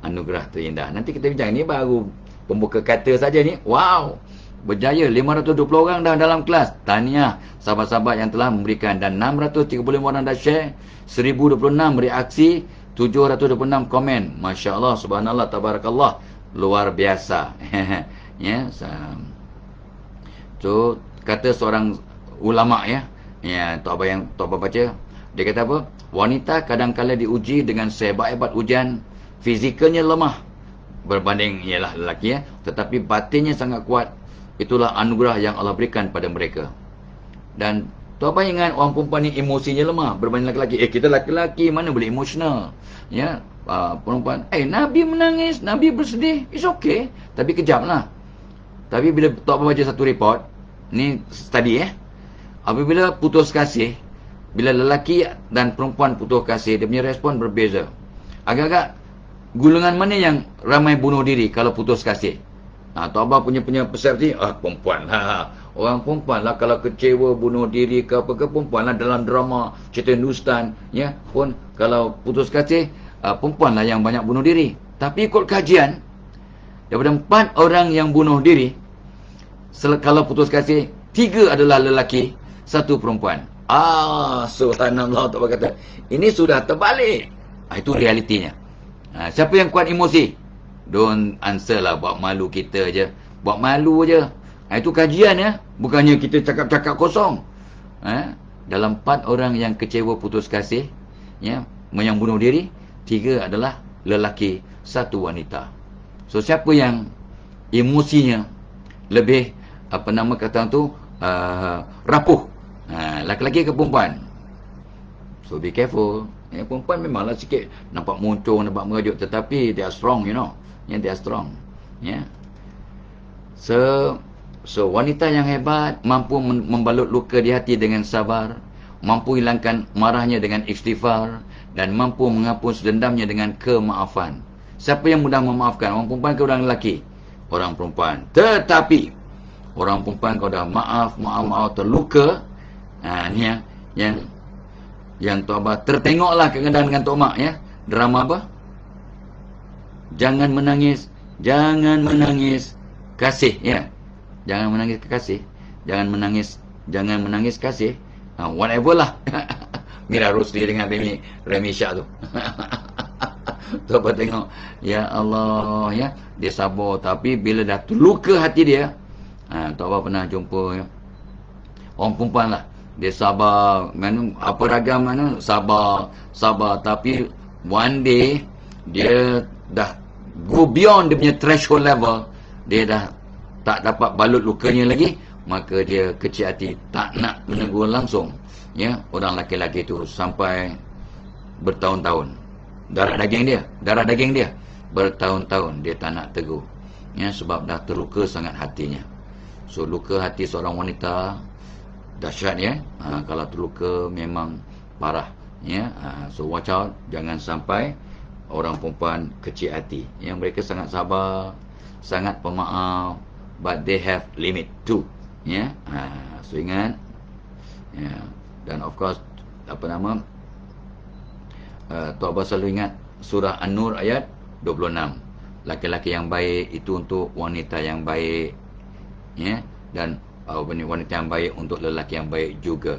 anugerah terindah. Nanti kita bincang, ni baru pembuka kata saja ni. Wow. berjaya 520 orang dah dalam kelas. Tahniah sahabat-sahabat yang telah memberikan. Dan 635 orang dah share, 1026 reaksi, 726 komen. Masya Allah, subhanallah, tabarakallah, luar biasa. Ya, so kata seorang ulama, ya, Tok Abah baca, dia kata apa? Wanita kadang-kala diuji dengan sehebat-hebat ujian, fizikalnya lemah berbanding ialah lelaki, ya, tetapi batinnya sangat kuat. Itulah anugerah yang Allah berikan pada mereka. Dan Tok Abah ingat orang perempuan ni emosinya lemah berbanding lelaki. Kita lelaki mana boleh emosional, ya. Perempuan, Nabi menangis, Nabi bersedih, it's okay, tapi kejap lah. Tapi bila Tok Abah baca satu report ni, study, apabila putus kasih, bila lelaki dan perempuan putus kasih, dia punya respon berbeza. Agak-agak golongan mana yang ramai bunuh diri kalau putus kasih? Tok Abah punya persepsi, perempuan lah. Orang perempuan lah kalau kecewa, bunuh diri ke apa ke, perempuan lah dalam drama cerita Hindustan, ya, pun kalau putus kasih, perempuan lah yang banyak bunuh diri. Tapi ikut kajian, daripada 4 orang yang bunuh diri, kalau putus kasih, 3 adalah lelaki, 1 perempuan. Subhanallah, Tok Abah kata, ini sudah terbalik. Itu realitinya. Siapa yang kuat emosi? Don't answer lah, buat malu kita je. Buat malu je. Itu kajian, ya. Bukannya kita cakap-cakap kosong. Dalam 4 orang yang kecewa putus kasih, ya, yang bunuh diri, 3 adalah lelaki, 1 wanita. So siapa yang emosinya lebih, apa nama kata tu, rapuh, laki-laki ke perempuan? So be careful. Perempuan memanglah sikit nampak moncong, nampak merajuk, tetapi they are strong, you know. They are strong. So wanita yang hebat mampu membalut luka di hati dengan sabar, mampu hilangkan marahnya dengan istighfar, dan mampu menghapus dendamnya dengan kemaafan. Siapa yang mudah memaafkan? Orang perempuan ke orang lelaki? Orang perempuan. Tetapi orang perempuan kalau dah maaf terluka, ni yang Tok Abah tertengoklah kadang-kadang dengan Tok Mak, ya. Drama apa? Jangan menangis kasih, ya. Jangan menangis kasih. Jangan menangis kasih. Whatever lah. Mira Rusli dengan Remy Shah tu. Tok Abah tengok, ya Allah, ya, dia sabar, tapi bila dah terluka hati dia, Tok Abah pernah jumpa, ya, orang perempuan lah, dia sabar, apa ragam sabar, tapi one day dia dah go beyond dia punya threshold level, dia dah tak dapat balut lukanya lagi, maka dia kecil hati, tak nak menegur langsung, ya, orang laki-laki tu sampai bertahun-tahun. Darah daging dia bertahun-tahun dia tak nak tegur, ya, sebab dah terluka sangat hatinya. So luka hati seorang wanita dahsyat, ya. Kalau terluka memang parah, ya. So watch out, jangan sampai orang perempuan kecil hati, ya. Mereka sangat sabar, sangat pemaaf, but they have limit too, ya. So ingat, ya. Dan of course, apa nama, Tok Abah selalu ingat surah An-Nur ayat 26. Laki-laki yang baik itu untuk wanita yang baik, ya. Dan wanita yang baik untuk lelaki yang baik juga.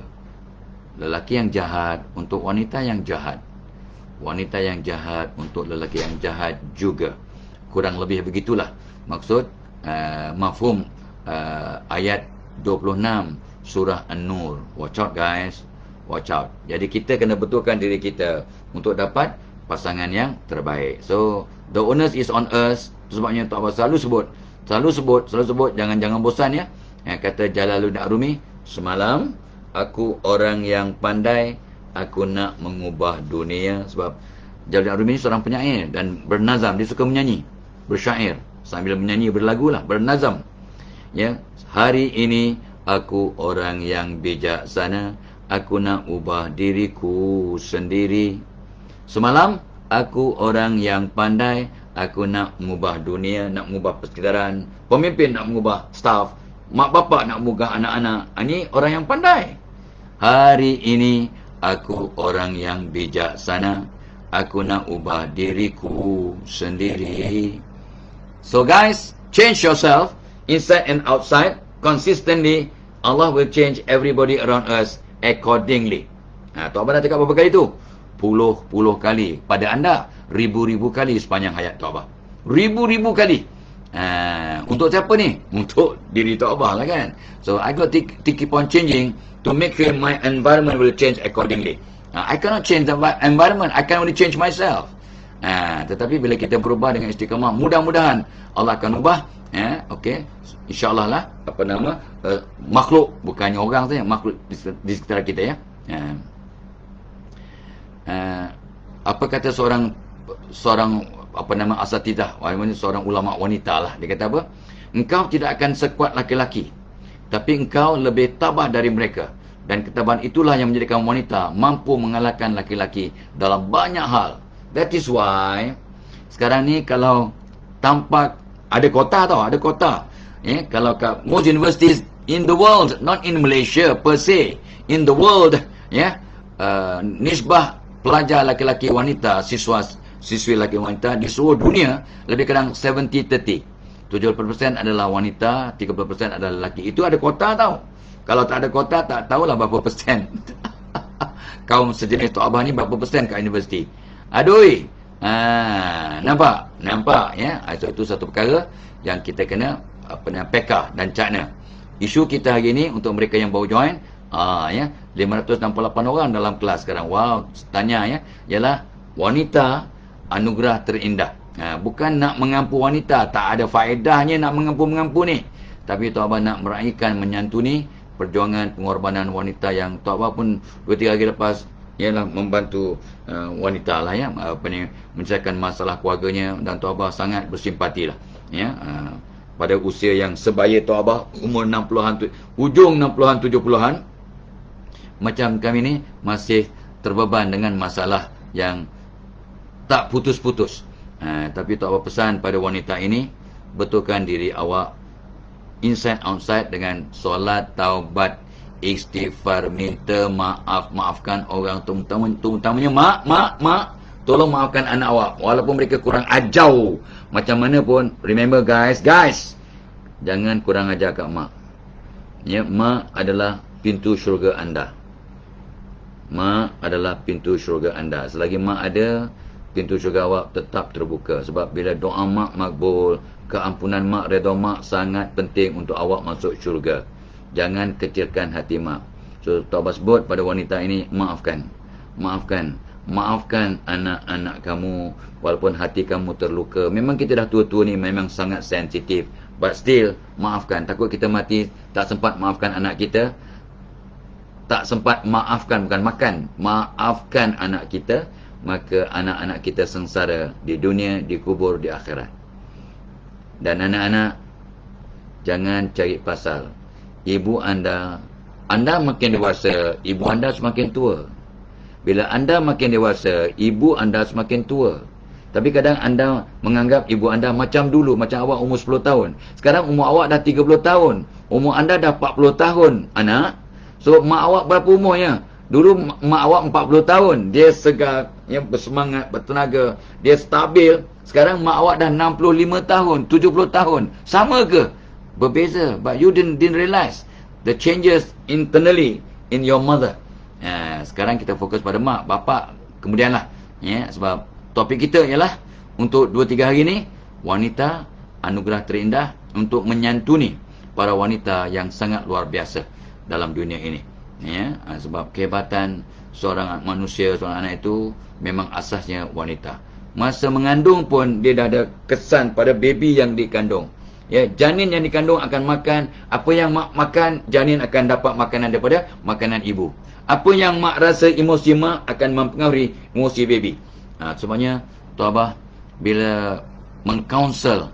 Lelaki yang jahat untuk wanita yang jahat. Wanita yang jahat untuk lelaki yang jahat juga. Kurang lebih begitulah maksud mafhum ayat 26 surah An-Nur. Watch out, guys. Watch out. Jadi kita kena betulkan diri kita untuk dapat pasangan yang terbaik. So the onus is on us. Sebabnya Tok Abah selalu sebut, jangan bosan, ya. Kata Jalaluddin Arumi, semalam aku orang yang pandai, aku nak mengubah dunia. Sebab Jalaluddin Arumi ni seorang penyair dan bernazam, dia suka menyanyi, bersyair, sambil menyanyi berlagu lah, bernazam, ya. Hari ini aku orang yang bijaksana, aku nak ubah diriku sendiri. Semalam aku orang yang pandai, aku nak mengubah dunia, nak mengubah persekitaran, pemimpin nak mengubah staff, mak bapak nak mengubah anak-anak. Ini orang yang pandai. Hari ini aku orang yang bijaksana, aku nak ubah diriku sendiri. So guys, change yourself. inside and outside, consistently, Allah will change everybody around us accordingly. Tok Abah dah cakap berapa kali tu? Puluh-puluh kali. Pada anda, ribu-ribu kali sepanjang hayat Tok Abah. Ribu-ribu kali. Untuk siapa ni? Untuk diri Tok Abah lah kan. So I got to keep on changing to make sure my environment will change accordingly. I cannot change the environment, I can only change myself. Tetapi bila kita berubah dengan istiqamah, mudah-mudahan Allah akan ubah. Okey, insyaAllah lah, makhluk, bukannya orang saja, makhluk di sekitar kita ya. Apa kata seorang asatidah, seorang ulama wanita lah, dia kata apa? Engkau tidak akan sekuat laki-laki, tapi engkau lebih tabah dari mereka, dan ketabahan itulah yang menjadikan wanita mampu mengalahkan laki-laki dalam banyak hal. That is why sekarang ni kalau tampak ada kota tau, ada kota. Kalau kat most universities in the world, not in Malaysia per se, in the world, nisbah pelajar laki-laki wanita, siswi laki wanita di seluruh dunia lebih kurang 70-30. 70% adalah wanita, 30% adalah lelaki. Itu ada kota tau. Kalau tak ada kota, tak tahulah berapa persen. Kaum sejenis Tok Abah ni berapa persen kat universiti. Adoi. Nampak ya. Itu satu perkara yang kita kena peka dan cakna. Isu kita hari ni untuk mereka yang baru join, 568 orang dalam kelas sekarang. Wow, tanya ya, ialah wanita anugerah terindah. Bukan nak mengampu wanita, tak ada faedahnya nak mengampu ni. Tapi Tok Abah nak meraihkan, menyantuni perjuangan pengorbanan wanita yang Tok Abah pun 2-3 hari lepas ialah membantu wanita lah ya, menyelesaikan masalah keluarganya, dan Tok Abah sangat bersimpati lah ya. Pada usia yang sebaya Tok Abah, umur 60-an, hujung 60-an 70-an, macam kami ni masih terbeban dengan masalah yang tak putus-putus. Tapi Tok Abah pesan pada wanita ini, betulkan diri awak inside outside dengan solat, taubat, istighfar, minta maaf, maafkan orang, terutamanya mak, tolong maafkan anak awak walaupun mereka kurang ajau macam mana pun. Remember guys, jangan kurang ajar kat mak ya. Mak adalah pintu syurga anda. Mak adalah pintu syurga anda. Selagi mak ada, pintu syurga awak tetap terbuka. Sebab bila doa mak makbul, keampunan mak, redha mak sangat penting untuk awak masuk syurga. Jangan kecilkan hati mak. So Tok Abah sebut pada wanita ini, maafkan anak-anak kamu walaupun hati kamu terluka. Memang kita dah tua-tua ni, memang sangat sensitif, but still maafkan. Takut kita mati tak sempat maafkan anak kita, tak sempat maafkan, bukan makan, maafkan anak kita, maka anak-anak kita sengsara di dunia, di kubur, di akhirat. Dan anak-anak, jangan cari pasal. Ibu anda makin dewasa, ibu anda semakin tua. Bila anda makin dewasa, ibu anda semakin tua. Tapi kadang anda menganggap ibu anda macam dulu, macam awak umur 10 tahun. Sekarang umur awak dah 30 tahun. Umur anda dah 40 tahun, anak. So, mak awak berapa umurnya? Dulu mak awak 40 tahun. Dia segar, ya, bersemangat, bertenaga. Dia stabil. Sekarang mak awak dah 65 tahun, 70 tahun. Sama ke? Berbeza. But you didn't realize the changes internally in your mother. Sekarang kita fokus pada mak, bapa kemudianlah ya, sebab topik kita ialah untuk 2-3 hari ni, wanita anugerah terindah, untuk menyantuni para wanita yang sangat luar biasa dalam dunia ini ya. Sebab kehebatan seorang manusia, seorang anak itu memang asasnya wanita. Masa mengandung pun dia dah ada kesan pada baby yang dikandung ya. Janin yang dikandung akan makan apa yang mak makan, janin akan dapat makanan daripada makanan ibu. Apa yang mak rasa, emosi mak akan mempengaruhi emosi baby. Sebenarnya Tok Abah bila mengkaunsel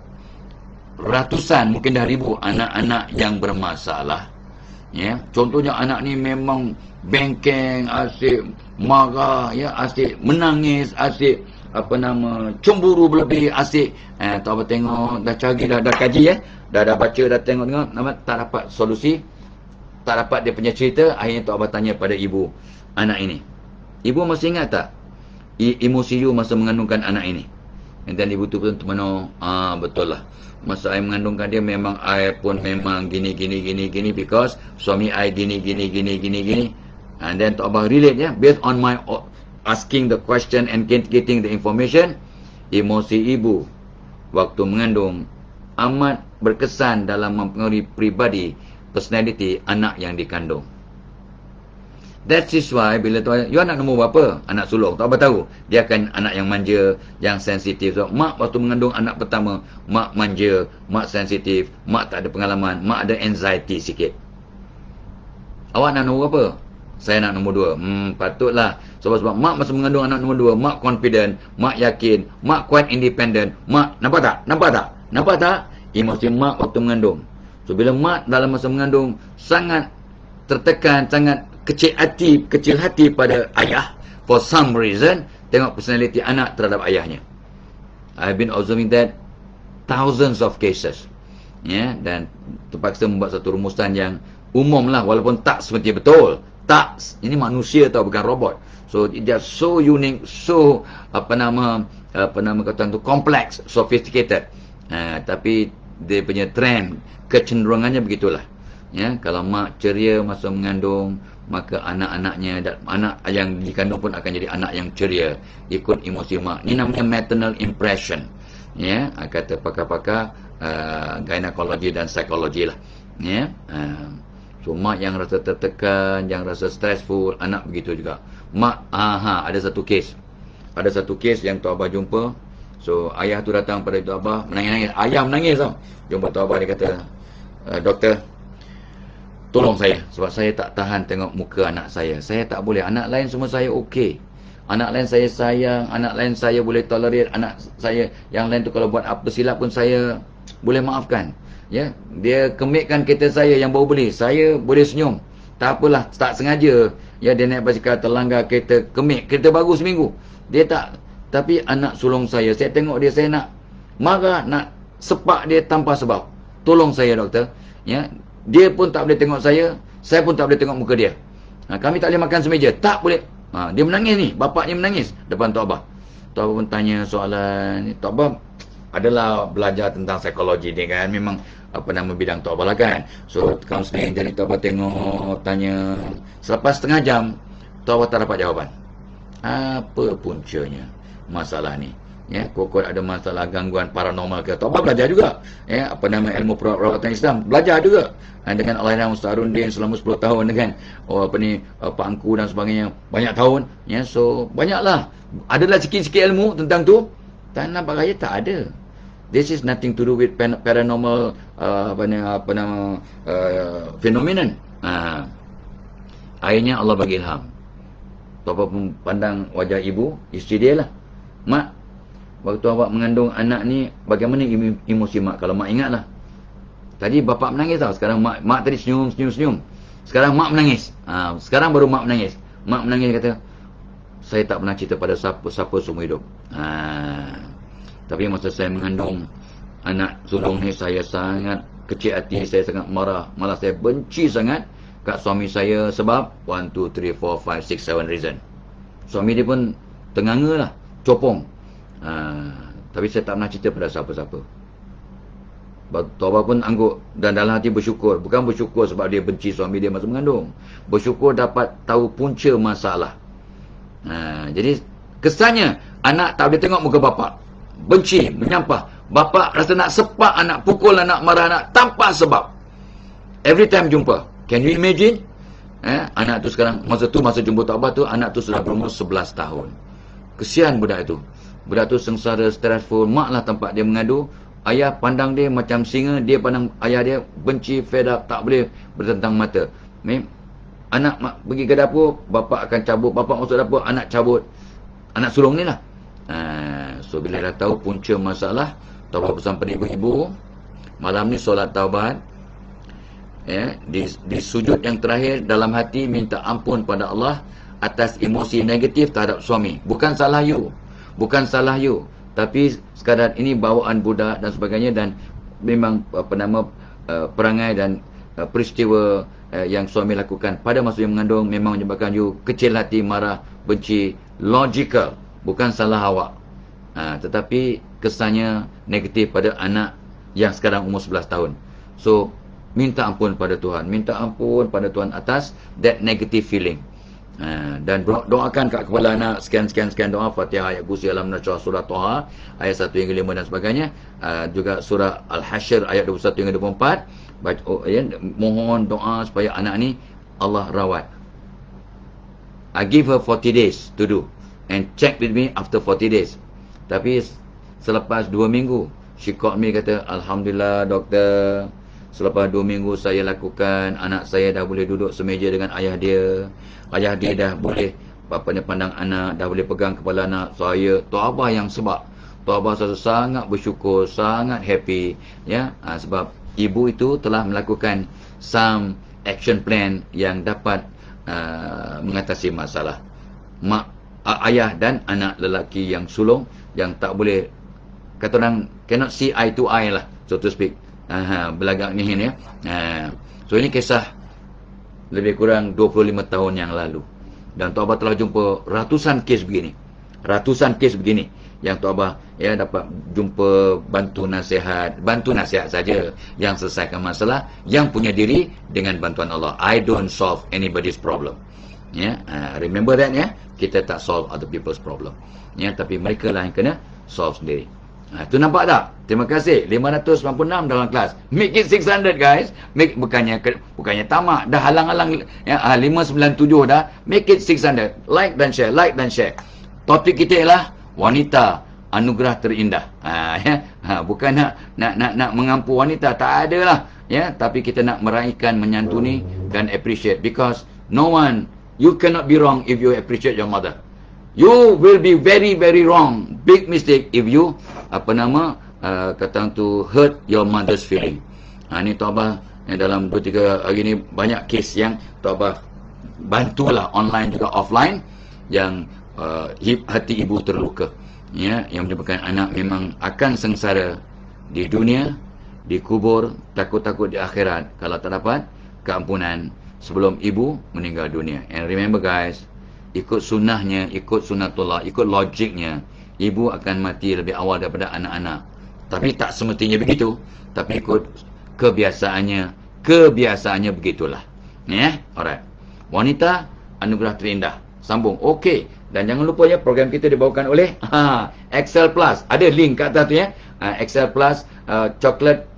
ratusan, mungkin dah ribu anak-anak yang bermasalah ya. Contohnya anak ni memang bengkeng, asyik marah ya, asyik menangis, asyik cemburu berlebih, asyik Tok Abah tengok, dah cari, dah kaji ya, dah baca, dah tengok, tak dapat solusi, tak dapat dia punya cerita. Akhirnya Tok Abah tanya pada ibu anak ini, ibu masih ingat tak emosi you masa mengandungkan anak ini? And then ibu tu pun termenung, betul lah. Masa I mengandungkan dia, memang I pun memang gini because suami I gini. And then Tok Abah relate ya, based on my asking the question and getting the information, emosi ibu waktu mengandung amat berkesan dalam mempengaruhi pribadi, personality anak yang dikandung. That is why bila tu, you anak nombor berapa? Anak sulung. Tak apa tahu. Dia akan anak yang manja, yang sensitif. So, mak waktu mengandung anak pertama, mak manja, mak sensitif, mak tak ada pengalaman, mak ada anxiety sikit. Awak anak nombor berapa? Saya anak nombor 2. Patutlah. Sebab mak masa mengandung anak nombor 2, mak confident, mak yakin, mak quite independent. Mak, nampak tak? Emosi mak waktu mengandung. So, bila mak dalam masa mengandung sangat tertekan, sangat kecil hati pada ayah, for some reason, tengok personality anak terhadap ayahnya. I've been observing that thousands of cases. Ya, dan terpaksa membuat satu rumusan yang umum lah, walaupun tak seperti betul. Tak, ini manusia tau, bukan robot. So they are so unique, so kata tu complex, sophisticated. Tapi dia punya trend, kecenderungannya begitulah. Ya, kalau mak ceria masa mengandung, maka anak-anaknya dan anak yang dikandung pun akan jadi anak yang ceria, ikut emosi mak. Ini namanya maternal impression. Ya, kata pakar-pakar gynecology dan psikologi lah. Ya, so mak yang rasa tertekan, yang rasa stressful, anak begitu juga. Mak, ada satu case yang Tok Abah jumpa. So ayah tu datang pada Tok Abah menangis-nangis. Ayah menangis tau. Jumpa Tok Abah, dia kata, doktor, tolong saya, sebab saya tak tahan tengok muka anak saya. Saya tak boleh. Anak lain semua saya okey. Anak lain saya sayang, anak lain saya boleh tolerate, anak saya yang lain tu kalau buat apa silap pun saya boleh maafkan. Ya, dia kemikkan kereta saya yang baru beli, saya boleh senyum. Tak apalah, tak sengaja. Ya, dia naik basikal terlanggar kereta, kemik kereta baru seminggu. Dia tak. Tapi anak sulung saya tengok dia, saya nak marah, nak sepak dia tanpa sebab. Tolong saya doktor. Ya, dia pun tak boleh tengok saya pun tak boleh tengok muka dia. Kami tak boleh makan semeja, tak boleh. Dia menangis ni, bapaknya menangis depan Tok Abah. Tok Abah pun tanya soalan. Tok Abah adalah belajar tentang psikologi ni kan, memang bidang Tok Abah lah kan. So counselling, jadi Tok Abah tengok, tanya. Selepas setengah jam, Tok Abah tak dapat jawapan. Apa puncanya masalah ni? Ya, kok ada masalah gangguan paranormal ke? Tok Abah belajar juga. Ya, ilmu perawatan Islam, belajar juga. Dengan Allahyarham Ustaz Harundin selama 10 tahun dengan Pak Angku dan sebagainya, banyak tahun. Ya, so banyaklah. Adalah sikit-sikit ilmu tentang tu. Tak nampak raya, tak ada. This is nothing to do with paranormal phenomenon. Akhirnya Allah bagi ilham. Tok Abah pun pandang wajah ibu, isteri dia lah. Mak, waktu awak mengandung anak ni, bagaimana emosi mak? Kalau mak ingat lah, tadi bapak menangis tau. Sekarang mak tadi senyum. Sekarang mak menangis. Sekarang baru mak menangis. Mak menangis, kata, saya tak pernah cerita pada siapa seumur hidup. Tapi masa saya mengandung anak sulung ni, saya sangat kecil hati, saya sangat marah. Malah saya benci sangat kat suami saya sebab 1, 2, 3, 4, 5, 6, 7 reason. Suami dia pun tenganga lah, copong. Tapi saya tak pernah cerita pada siapa-siapa. Tok Abah pun angguk dan dalam hati bersyukur. Bukan bersyukur sebab dia benci suami dia masa mengandung, bersyukur dapat tahu punca masalah. Jadi kesannya anak tak boleh tengok muka bapak, benci, menyampah. Bapak rasa nak sepak anak, pukul anak, marah anak tanpa sebab. Every time jumpa. Can you imagine? Anak tu sekarang, masa jumpa Tok Abah tu, anak tu sudah berumur 11 tahun. Kesian budak itu. Budak tu sengsara, stressful. Mak lah tempat dia mengadu. Ayah pandang dia macam singa. Dia pandang ayah dia, benci, fed up, tak boleh bertentang mata. Anak pergi ke dapur, bapak akan cabut. Bapak masuk dapur, anak cabut. Anak sulung ni lah. So bila dah tahu punca masalah, Tok Abah pesan pada ibu-ibu, malam ni solat taubat. Di sujud yang terakhir, dalam hati minta ampun pada Allah atas emosi negatif terhadap suami. Bukan salah you, tapi sekadar ini bawaan budak dan sebagainya, dan memang perangai dan peristiwa yang suami lakukan pada masa yang mengandung memang menyebabkan you kecil hati, marah, benci, logical, bukan salah awak. Tetapi kesannya negatif pada anak yang sekarang umur 11 tahun. So, minta ampun pada Tuhan. Minta ampun pada Tuhan atas that negative feeling. Dan doakan kat kepala anak sekian doa, Fatihah, ayat kursi, Alam Nashrah, surah Toha ayat 1 hingga 5 dan sebagainya, juga surah Al-Hasyr ayat 21 hingga 24. Mohon doa supaya anak ni Allah rawat. I give her 40 days to do and check with me after 40 days. Tapi selepas 2 minggu she called me, kata, Alhamdulillah doktor, selepas 2 minggu saya lakukan, anak saya dah boleh duduk semeja dengan ayah dia. Ayah dia dah boleh pandang anak, dah boleh pegang kepala anak. Saya, Tok Abah yang sebab. Tok Abah sangat bersyukur, sangat happy, ya, sebab ibu itu telah melakukan some action plan yang dapat mengatasi masalah. Ayah dan anak lelaki yang sulung, yang tak boleh, kata orang, cannot see eye to eye lah, so to speak. Belagak ni ya. So ini kisah lebih kurang 25 tahun yang lalu. Dan Tok Abah telah jumpa ratusan kes begini. Ratusan kes begini yang Tok Abah ya dapat jumpa bantu nasihat saja yang selesaikan masalah, yang punya diri dengan bantuan Allah. I don't solve anybody's problem. Ya, remember that ya. Kita tak solve other people's problem. Ya, tapi mereka lah yang kena solve sendiri. Tu nampak tak? Terima kasih. 596 dalam kelas. Make it 600 guys. Bukannya tamak. Dah halang-halang ya, 597 dah. Make it 600. Like dan share. Like dan share. Topik kita ialah wanita anugerah terindah. Ya. Bukan nak mengampu wanita. Tak ada lah. Ya. Tapi kita nak meraihkan, menyantuni dan appreciate. Because no one, you cannot be wrong if you appreciate your mother. You will be very, very wrong. Big mistake if you kata tu hurt your mother's feeling. Ni Tok Abah dalam 2-3 hari ni banyak kes yang Tok Abah bantulah online juga offline, yang hati ibu terluka. Ya, yang menyebabkan anak memang akan sengsara di dunia, dikubur, takut-takut di akhirat kalau tak dapat keampunan sebelum ibu meninggal dunia. And remember guys, ikut sunnahnya, ikut sunnatullah, ikut logiknya, ibu akan mati lebih awal daripada anak-anak. Tapi tak semestinya begitu. Tapi ikut kebiasaannya begitulah. Ya, alright. Wanita anugerah terindah. Sambung. Okey. Dan jangan lupa ya, program kita dibawakan oleh Excel Plus. Ada link kat atas tu ya. Excel Plus chocolate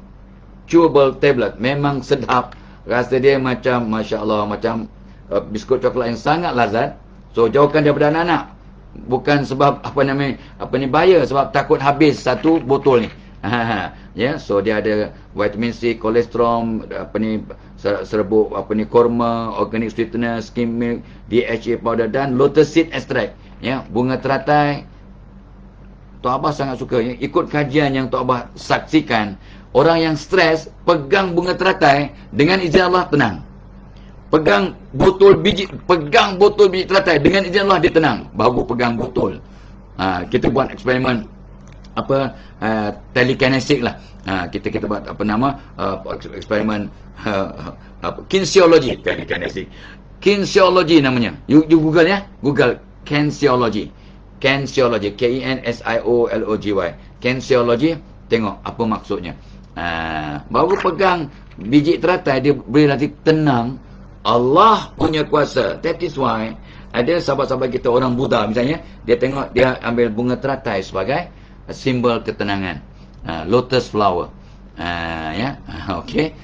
chewable tablet. Memang sedap. Rasa dia macam, Masya Allah, macam biskut coklat yang sangat lazat. So jauhkan daripada anak-anak. Bukan sebab bahaya, sebab takut habis satu botol ni. Ya, so dia ada vitamin C, kolesterol, serbuk korma, organic sweetener, skim milk, DHA powder dan lotus seed extract. Ya, bunga teratai. Tok Abah sangat suka ya. Ikut kajian yang Tok Abah saksikan, orang yang stres pegang bunga teratai, dengan izin Allah tenang. Pegang botol biji teratai, dengan izin Allah dia tenang. Baru pegang botol. Kita buat eksperimen telekinesis lah. Kita buat eksperimen kinesiologi. Telekinesis, kinesiologi namanya. You Google ya. Google kinesiologi. Kinesiologi, K-E-N-S-I-O-L-O-G-Y. Kinesiologi. Tengok apa maksudnya. Baru pegang biji teratai, dia boleh nanti tenang. Allah punya kuasa. That is why ada sahabat-sahabat kita orang Buddha misalnya, dia tengok, dia ambil bunga teratai sebagai simbol ketenangan. Lotus flower. Ya. Okey.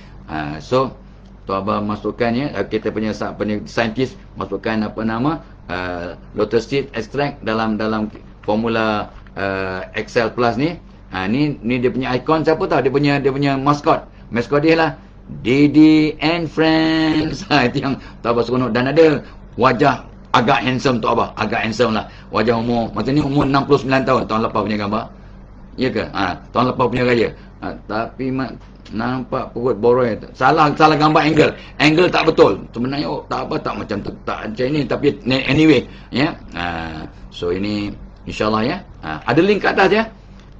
So Tok Abah masukkan ya, kita punya saintis masukkan lotus seed extract dalam formula Excel Plus ni. Ni dia punya ikon, siapa tahu dia punya mascot dia lah Didi and Friends. Itu yang Tok Abah seronok. Dan ada wajah agak handsome Tok Abah, agak handsome lah. Wajah umur, macam ni umur 69 tahun. Tahun lepas punya gambar. Ya ke? Tahun lepas punya raya. Tapi nampak perut boroi. Salah gambar angle tak betul. Sebenarnya tak macam tu, tak macam ni, tapi anyway ya. So ini insya-Allah ya. Ada link kat atas ya.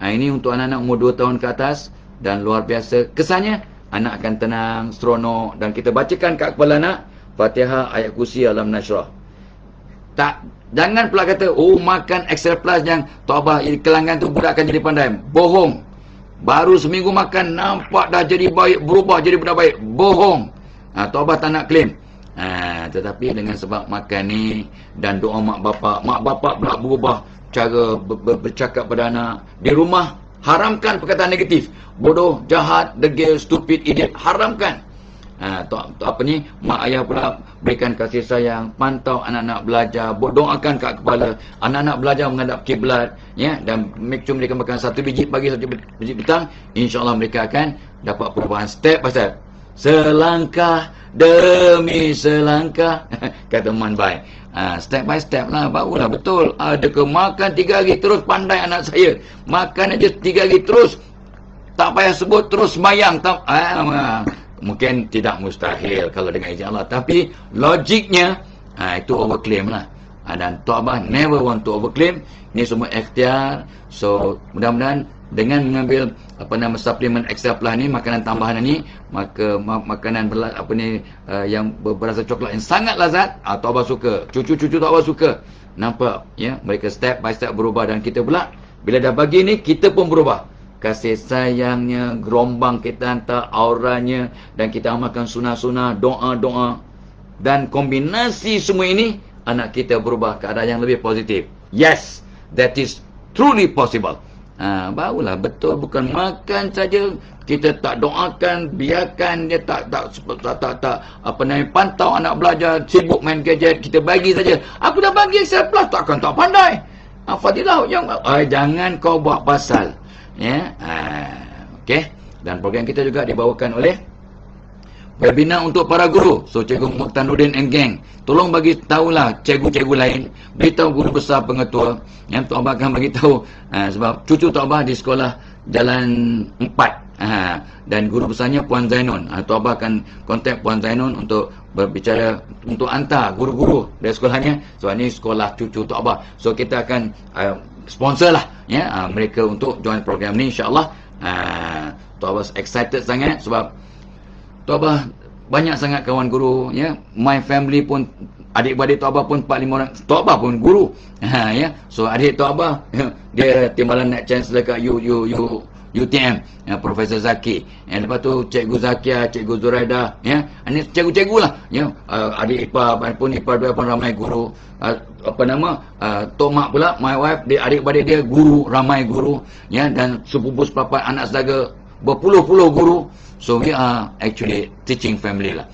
Ini untuk anak-anak umur 2 tahun ke atas, dan luar biasa kesannya. Anak akan tenang, seronok, dan kita bacakan kat kepala anak Fatihah, ayat kursi, Alam Nashrah. Tak, jangan pula kata, oh makan Excel Plus yang Tok Abah kelanggan tu budak akan jadi pandai. Bohong. Baru seminggu makan, nampak dah jadi baik, berubah jadi budak baik. Bohong. Tok Abah tak nak claim. Tetapi dengan sebab makan ni dan doa mak bapak pula berubah cara bercakap pada anak. Di rumah, haramkan perkataan negatif. Bodoh, jahat, degil, stupid, idiot. Haramkan. Mak ayah pula berikan kasih sayang, pantau anak-anak belajar, doakan kat kepala anak-anak belajar menghadap kiblat, ya, dan make sure mereka makan 1 biji pagi, 1 biji petang. InsyaAllah mereka akan dapat perubahan step by step, selangkah demi selangkah. Kata Man Bai, step by step lah, barulah betul. Ada ke makan 3 hari terus pandai anak saya, makan aja 3 hari terus, tak payah sebut terus sembahyang. Mungkin tidak mustahil kalau dengan izin Allah, tapi logiknya itu overclaim lah. Dan Tok Abah never want to overclaim. Ini semua ikhtiar. So mudah-mudahan dengan mengambil suplemen Excel Plus ni, makanan tambahan ni, maka makanan yang berasa coklat yang sangat lazat, Tok Abah suka, cucu-cucu Tok Abah suka. Nampak ya, mereka step by step berubah, dan kita pula bila dah bagi ni, kita pun berubah. Kasih sayangnya, gerombang kita hantar, auranya, dan kita amalkan sunnah-sunnah, doa-doa, dan kombinasi semua ini, anak kita berubah keadaan yang lebih positif. Yes, that is truly possible. Barulah betul, bukan makan saja kita tak doakan, biarkan dia tak pantau anak belajar, sibuk main gadget, kita bagi saja. Aku dah bagi Excel Plus, takkan tak pandai. Fadilah yang jangan kau buat pasal. Ya, okey. Dan program kita juga dibawakan oleh webinar untuk para guru. So Cikgu Mukhtaruddin and gang, tolong bagi tahulah cikgu-cikgu lain, beritahu guru besar pengetua, yang Tok Abah akan bagi tahu, sebab cucu Tok Abah di sekolah Jalan 4, dan guru besarnya Puan Zainon. Tok Abah akan kontak Puan Zainon untuk berbicara, untuk hantar guru-guru dari sekolahnya. So ini sekolah cucu Tok Abah. So kita akan sponsor lah, ya, mereka untuk join program ni, insyaAllah. Tok Abah excited sangat sebab Tok Abah banyak sangat kawan guru, ya. My family pun, adik-beradik Tok Abah pun 4-5 orang. Tok Abah pun guru, ya. So adik Tok Abah dia timbalan naik chancellor kat UTM, ya, Profesor Zaki. Lepas tu Cikgu Zakia, Cikgu Zuraida, ya. Ini cikgu-cikgu lah, ya. Adik ipar pun, ipar dia pun ramai guru. Tok Mak pula, my wife, dia adik-beradik dia guru, ramai guru, ya, dan sepupu sepapat anak saudara berpuluh-puluh guru. So we are actually teaching family lah.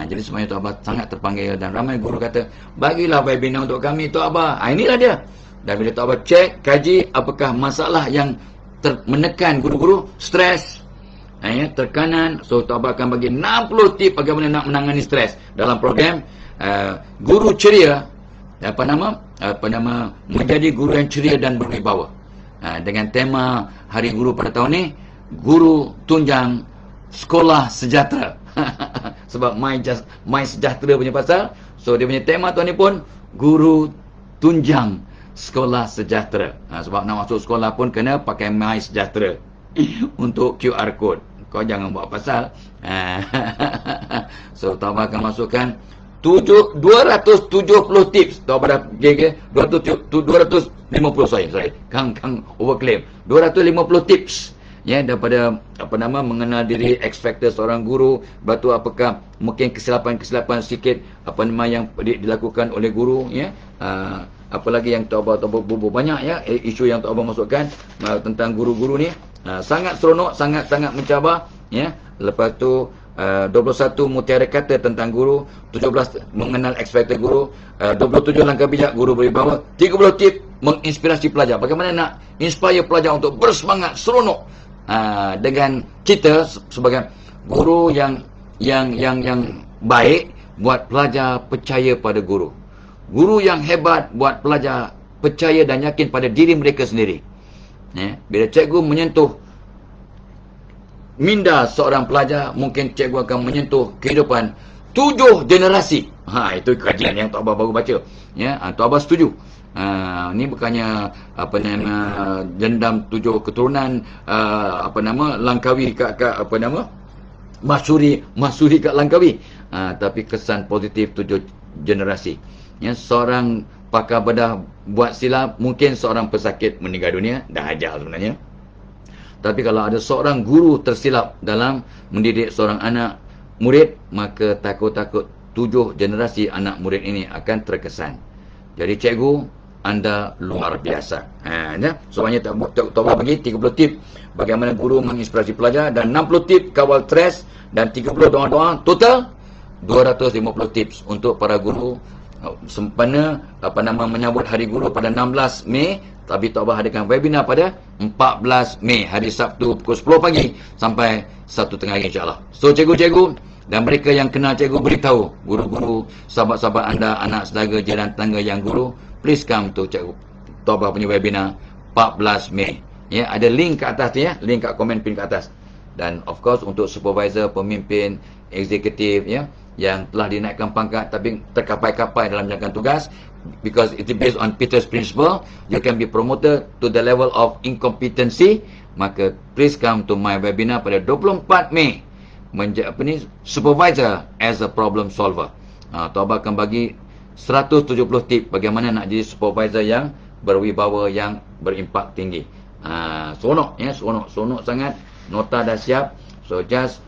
Jadi semuanya Tok Abah sangat terpanggil, dan ramai guru kata, bagilah webinar untuk kami Tok Abah. Inilah dia. Dan bila Tok Abah cek, kaji apakah masalah yang menekan guru-guru, stres, ya, tekanan. So Tok Abah akan bagi 60 tip bagaimana nak menangani stres dalam program Guru Ceria, menjadi guru yang ceria dan berwibawa, dengan tema Hari Guru pada tahun ni, Guru Tunjang Sekolah Sejahtera. Sebab My Sejahtera punya pasal. So dia punya tema tahun ni pun Guru Tunjang Sekolah Sejahtera. Sebab nak masuk sekolah pun kena pakai My Sejahtera untuk QR code. Kau jangan buat pasal. So Tok Abah akan masukkan 270 tips. Tok Abah dah 250, sorry. Kang overclaim. 250 tips, ya, daripada mengenal diri, X factor seorang guru. Batu apakah mungkin kesilapan sikit yang dilakukan oleh guru, ya. Apalagi yang Tok Abah banyak, ya, isu yang Tok Abah masukkan tentang guru-guru ni. Sangat seronok, sangat-sangat mencabar, ya. Lepas tu 21 mutiara kata tentang guru, 17 mengenal X factor guru, 27 langkah bijak guru berwibawa, 30 tip menginspirasi pelajar. Bagaimana nak inspire pelajar untuk bersemangat, seronok dengan kita sebagai guru yang baik, buat pelajar percaya pada guru. Guru yang hebat buat pelajar percaya dan yakin pada diri mereka sendiri. Ya, bila cikgu menyentuh minda seorang pelajar, mungkin cikgu akan menyentuh kehidupan 7 generasi. Itu kajian yang Tok Abah baru baca. Ya, Tok Abah setuju. Ni bukannya dendam 7 keturunan, Langkawi kat Masuri kat Langkawi. Tapi kesan positif 7 generasi. Ya, seorang pakar bedah buat silap, mungkin seorang pesakit meninggal dunia, dah ajar sebenarnya. Tapi kalau ada seorang guru tersilap dalam mendidik seorang anak murid, maka takut-takut 7 generasi anak murid ini akan terkesan. Jadi cikgu, anda luar biasa. Soalnya tak bagi 30 tip bagaimana guru menginspirasi pelajar, dan 60 tip kawal stres, dan 30 doa-doa, total 250 tips untuk para guru sempena menyambut Hari Guru pada 16 Mei. Tapi Tok Abah adakan webinar pada 14 Mei, hari Sabtu pukul 10 pagi sampai 1 tengah hari insya-Allah. So cikgu-cikgu dan mereka yang kenal cikgu, beritahu guru-guru, sahabat-sahabat anda, anak saudara, jiran tetangga yang guru, please come to cikgu Tok Abah punya webinar 14 Mei. Ya, ada link ke atas ya, link kat komen pin ke atas. Dan of course untuk supervisor, pemimpin, eksekutif ya, yang telah dinaikkan pangkat tapi terkapai-kapai dalam menjalankan tugas, because it is based on Peter's principle, you can be promoted to the level of incompetency, maka please come to my webinar pada 24 Mei, supervisor as a problem solver. Tok Abah akan bagi 170 tip bagaimana nak jadi supervisor yang berwibawa, yang berimpak tinggi. Seronok ya, seronok sangat. Nota dah siap, so just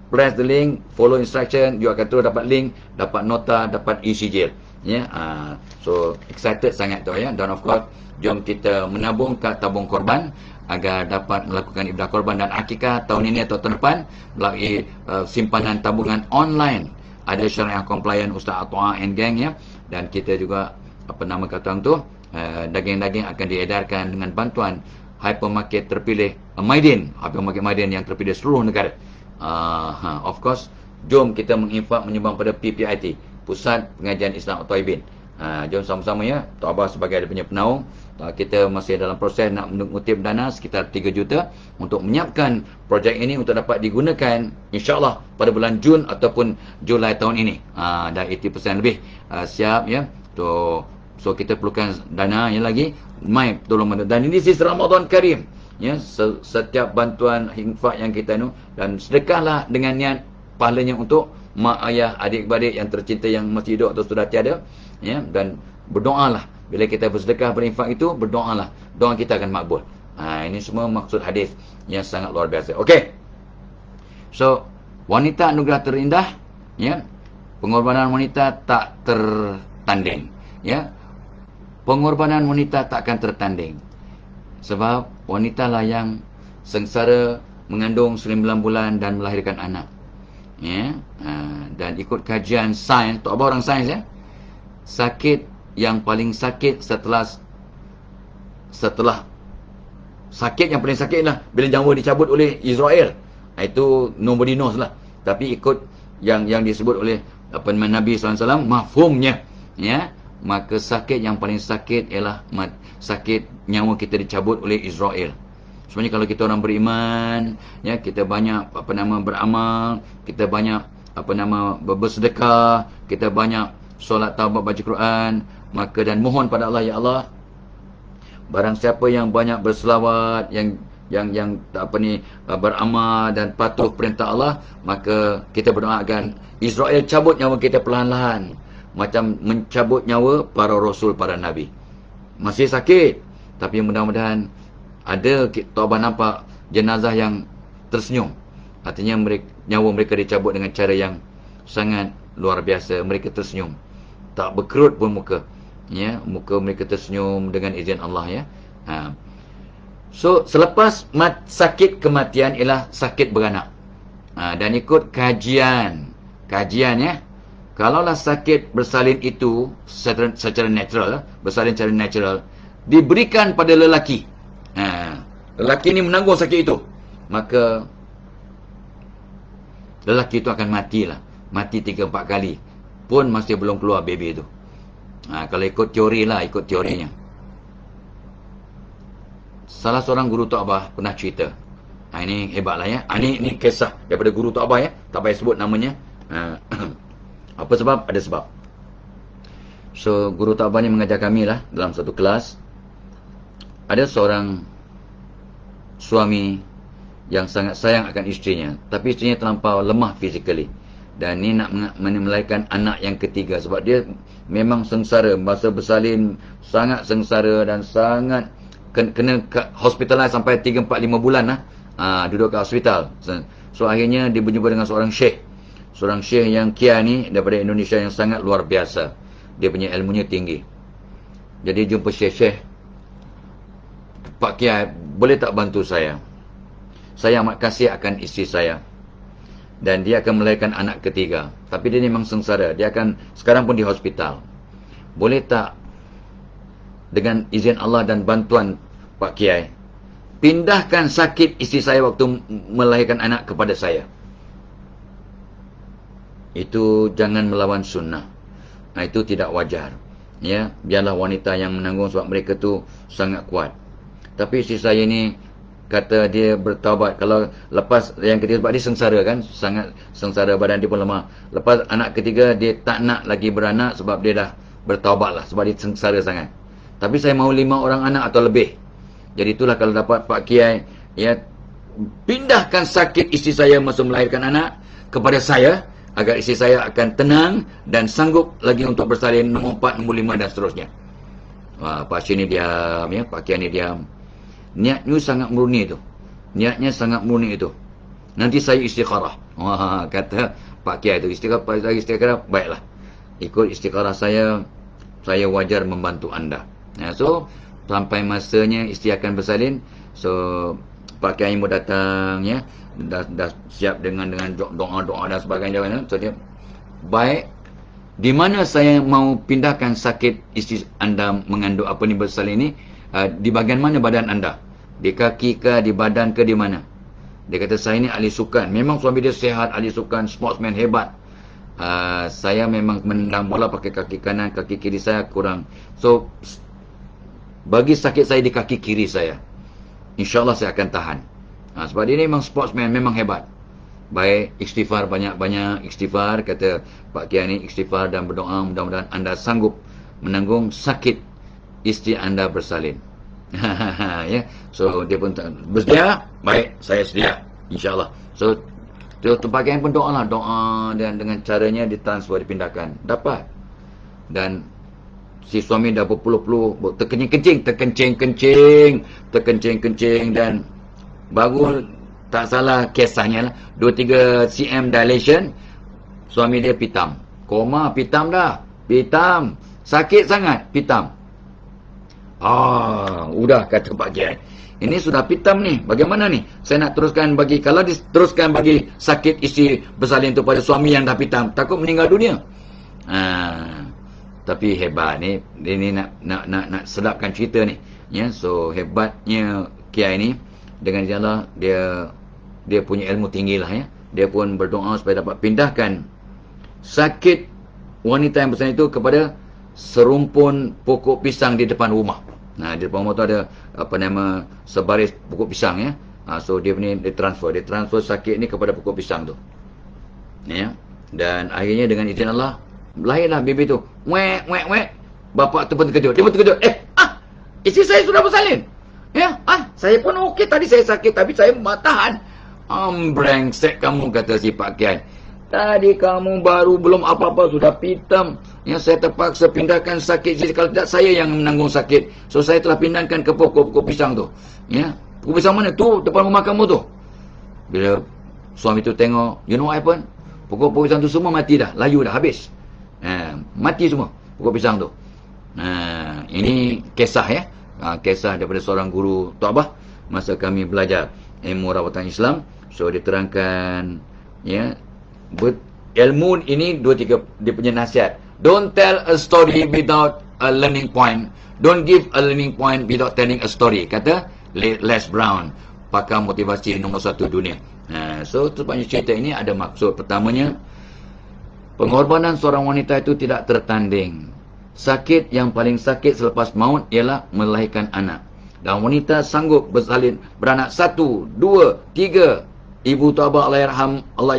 press the link, follow instruction, you akan terus dapat link, dapat nota, dapat e-sijil. Ya, so excited sangat tu ya. Dan of course, jom kita menabung ke tabung korban agar dapat melakukan ibadah korban dan akikah tahun ini atau tahun depan melalui simpanan tabungan online. Ada syariah compliant Ustaz Atwa and gang ya, dan kita juga daging-daging akan diedarkan dengan bantuan hypermarket terpilih Maidin, hypermarket Maidin yang terpilih seluruh negara. Of course, jom kita menginfak menyumbang pada PPIT, Pusat Pengajian Islam At-Taibin. Jom sama-sama ya. Tok Abah sebagai ada punya penaung, kita masih dalam proses nak mengutip dana sekitar 3 juta untuk menyiapkan projek ini untuk dapat digunakan insya-Allah pada bulan Jun ataupun Julai tahun ini. Dah 80% lebih siap ya. So kita perlukan dana yang lagi. Mai tolong bantu. Dan ini sis Ramadan Karim ya, setiap bantuan infak yang kita dan sedekahlah dengan niat pahalanya untuk mak ayah, adik-beradik yang tercinta yang masih hidup atau sudah tiada ya, dan berdoalah bila kita bersedekah, berinfak itu, berdoalah, doa kita akan makbul. Ini semua maksud hadis yang sangat luar biasa. Okey, so wanita anugerah terindah ya, pengorbanan wanita tak tertanding ya. Pengorbanan wanita takkan tertanding, sebab wanita lah yang sengsara mengandung 9 bulan dan melahirkan anak ya. Dan ikut kajian sains, Tok Abah orang sains ya, sakit yang paling sakit setelah sakit yang paling sakit lah bila nyawa dicabut oleh Israel. Itu nobody knows lah, tapi ikut yang disebut oleh Nabi SAW, mafhumnya ya, maka sakit yang paling sakit ialah sakit nyawa kita dicabut oleh Israel. Sebenarnya kalau kita orang beriman ya, kita banyak beramal, kita banyak bersedekah, kita banyak solat, taubat, baca Quran, maka dan mohon pada Allah, ya Allah, barang siapa yang banyak berselawat, yang beramal dan patuh perintah Allah, maka kita berdoakan Israel cabut nyawa kita perlahan-lahan, macam mencabut nyawa para rasul, para nabi. Masih sakit, tapi mudah-mudahan ada Tok Abah nampak jenazah yang tersenyum. Artinya nyawa mereka dicabut dengan cara yang sangat luar biasa. Mereka tersenyum, tak berkerut pun muka ya, muka mereka tersenyum dengan izin Allah ya. So selepas sakit kematian ialah sakit beranak. Dan ikut kajian ya, kalaulah sakit bersalin itu secara natural, bersalin secara natural, diberikan pada lelaki, lelaki ni menanggung sakit itu, maka lelaki itu akan matilah, mati 3-4 kali pun masih belum keluar baby itu. Kalau ikut teori lah, ikut teorinya. Salah seorang guru Tok Abah pernah cerita, ini hebatlah ya, ini kisah daripada guru Tok Abah ya, tak payah sebut namanya. Apa sebab? Ada sebab. So guru Tok Abah ni mengajar kami lah dalam satu kelas. Ada seorang suami yang sangat sayang akan isterinya, tapi isterinya terlampau lemah physically. Dan ni nak melahirkan anak yang ketiga. Sebab dia memang sengsara. Masa bersalin sangat sengsara dan sangat kena hospitalize sampai 3, 4, 5 bulan lah. Duduk kat hospital. So akhirnya dia berjumpa dengan seorang syekh. Seorang syekh yang kia ni daripada Indonesia yang sangat luar biasa. Dia punya ilmunya tinggi. Jadi jumpa syekh-syekh, Pak Kiai, boleh tak bantu saya? Saya amat kasih akan isteri saya. Dan dia akan melahirkan anak ketiga. Tapi dia memang sengsara. Dia akan, sekarang pun di hospital. Boleh tak, dengan izin Allah dan bantuan Pak Kiai, pindahkan sakit isteri saya waktu melahirkan anak kepada saya? Itu jangan melawan sunnah. Itu tidak wajar. Ya, biarlah wanita yang menanggung sebab mereka tu sangat kuat. Tapi isteri saya ni kata dia bertaubat. Kalau lepas yang ketiga, sebab dia sengsara kan, sangat sengsara, badan dia pun lemah. Lepas anak ketiga dia tak nak lagi beranak sebab dia dah bertaubat lah, sebab dia sengsara sangat. Tapi saya mahu 5 orang anak atau lebih. Jadi itulah kalau dapat Pak Kiai, ya, pindahkan sakit isteri saya masa melahirkan anak kepada saya, agar isteri saya akan tenang dan sanggup lagi untuk bersalin nombor 4, nombor 5 dan seterusnya. Pak Syekh ni diam, ya, Pak Kiai ni diam. Niatnya sangat murni itu. Niatnya sangat murni itu. Nanti saya istikharah. Kata Pak Kiai itu, istikharah, baiklah. Ikut istikharah saya wajar membantu anda. So, sampai masanya isteri akan bersalin, so Pak Kiai mau datang, ya, dah siap dengan doa-doa dan sebagainya. So dia, baik, di mana saya mau pindahkan sakit isteri anda mengandung apa ni, bersalin ni, di bahagian mana badan anda? Di kaki ke, di badan ke, di mana? Dia kata, saya ni ahli sukan. Memang suami dia sihat, ahli sukan, sportsman hebat. Saya memang menendang bola pakai kaki kanan, kaki kiri saya kurang. So, bagi sakit saya di kaki kiri saya, InsyaAllah saya akan tahan. Sebab dia ni memang sportsman, memang hebat. Baik, istighfar, banyak-banyak istighfar. Kata Pak Kiai ni, istighfar dan berdoa, mudah-mudahan anda sanggup menanggung sakit isteri anda bersalin. Ya, so dia pun bersedia. Baik, saya sedia, InsyaAllah. So Pak Kiai pun doa lah, doa, dan dengan caranya ditransfer, dipindahkan. Dapat. Dan si suami dah berpuluh-puluh terkencing-kencing dan baru tak salah kisahnya lah, 2-3 cm dilation, suami dia pitam, koma, pitam dah, pitam, sakit sangat, pitam. Udah, kata Pak Kiai, ini sudah pitam ni, bagaimana ni saya nak teruskan bagi, kalau diteruskan bagi sakit isteri bersalin tu pada suami yang dah pitam, takut meninggal dunia. Tapi hebat ni, ini nak sedapkan cerita ni, ya. So hebatnya Kiai ni, dengan jalan dia punya ilmu tinggi lah, ya. Dia pun berdoa supaya dapat pindahkan sakit wanita yang bersalin itu kepada serumpun pokok pisang di depan rumah. Di depan rumah tu ada sebaris pokok pisang, ya. So dia transfer sakit ni kepada pokok pisang tu, ya. Dan akhirnya dengan izin Allah, lahirlah baby tu. Wek. Bapak tu pun terkejut. Dia pun terkejut. Isteri saya sudah bersalin. Ya, saya pun okey, tadi saya sakit tapi saya tahan. Brengsek kamu, kata si Pak Kiai. Tadi kamu baru belum apa-apa sudah pitam. Ya, saya terpaksa pindahkan sakit. Kalau tidak, saya yang menanggung sakit. So saya telah pindahkan ke pokok pisang tu. Ya, pokok pisang mana tu? Depan rumah kamu tu. Bila suami tu tengok, you know what happened? Pokok pisang tu semua mati dah, layu dah, habis. Mati semua pokok pisang tu. Ini kisah, ya. Kisah daripada seorang guru Tok Abah masa kami belajar ilmu rawatan Islam. So diterangkan, ya, ilmu ini 2-3 dia punya nasihat. Don't tell a story without a learning point. Don't give a learning point without telling a story, kata Les Brown, pakar motivasi nombor 1 dunia. So sepanjang cerita ini ada maksud. Pertamanya, pengorbanan seorang wanita itu tidak tertanding. Sakit yang paling sakit selepas maut ialah melahirkan anak. Dan wanita sanggup bersalin beranak 1, 2, 3. Ibu Tabah, Allah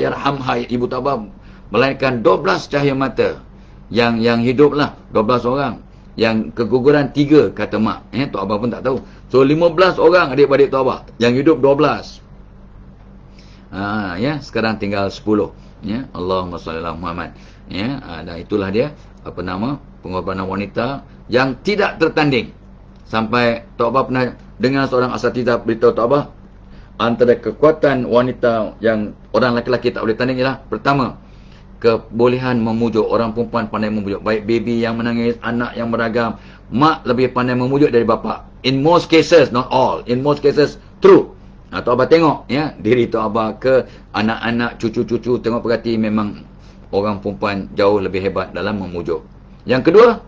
yarhamha, Ibu Tabah melahirkan 12 cahaya mata. Yang hiduplah 12 orang. Yang keguguran 3, kata mak. Tok Abah pun tak tahu. So 15 orang adik-adik Tok Abah. Yang hidup 12. Ya, sekarang tinggal 10. Ya, Allahumma shalli ala Muhammad. Ya, dan itulah dia apa nama pengorbanan wanita yang tidak tertanding. Sampai Tok Abah pernah dengar seorang asatidzah beritahu Tok Abah, antara kekuatan wanita yang orang lelaki tak boleh tanding ialah pertama, kebolehan memujuk. Orang perempuan pandai memujuk, baik baby yang menangis, anak yang meragam. Mak lebih pandai memujuk dari bapa. In most cases, not all, in most cases true. Tok Abah tengok ya, diri Tok Abah ke anak-anak, cucu-cucu, tengok perhati, memang orang perempuan jauh lebih hebat dalam memujuk. Yang kedua,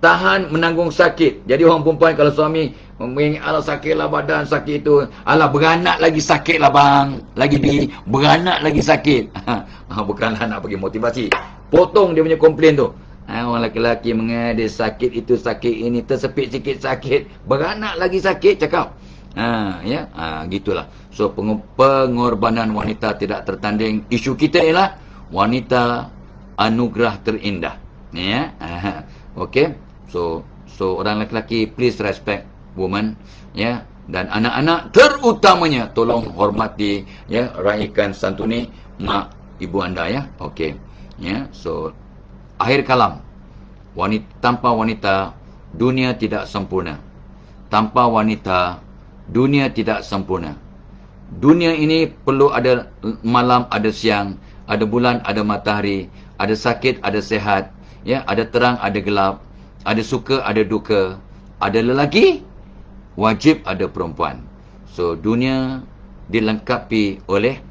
tahan menanggung sakit. Jadi orang perempuan kalau suami mengingat, alah sakitlah badan, sakit itu, alah beranak lagi sakitlah bang, lagi beranak lagi sakit. Bukanlah nak bagi motivasi, potong dia punya komplain tu. Orang lelaki mengada sakit itu, sakit ini, tersepit sikit sakit, beranak lagi sakit, cakap. Gitulah. So pengorbanan wanita tidak tertanding. Isu kita ialah wanita anugerah terindah. Ya. Okey. So orang lelaki, please respect woman, ya, dan anak-anak terutamanya tolong hormati, ya, raikan santuni mak ibu anda, ya. Okey. Ya. So akhir kalam, tanpa wanita dunia tidak sempurna. Tanpa wanita dunia tidak sempurna. Dunia ini perlu ada malam, ada siang, ada bulan, ada matahari, ada sakit, ada sehat, ya, ada terang, ada gelap, ada suka, ada duka, ada lelaki, wajib ada perempuan. So dunia dilengkapi oleh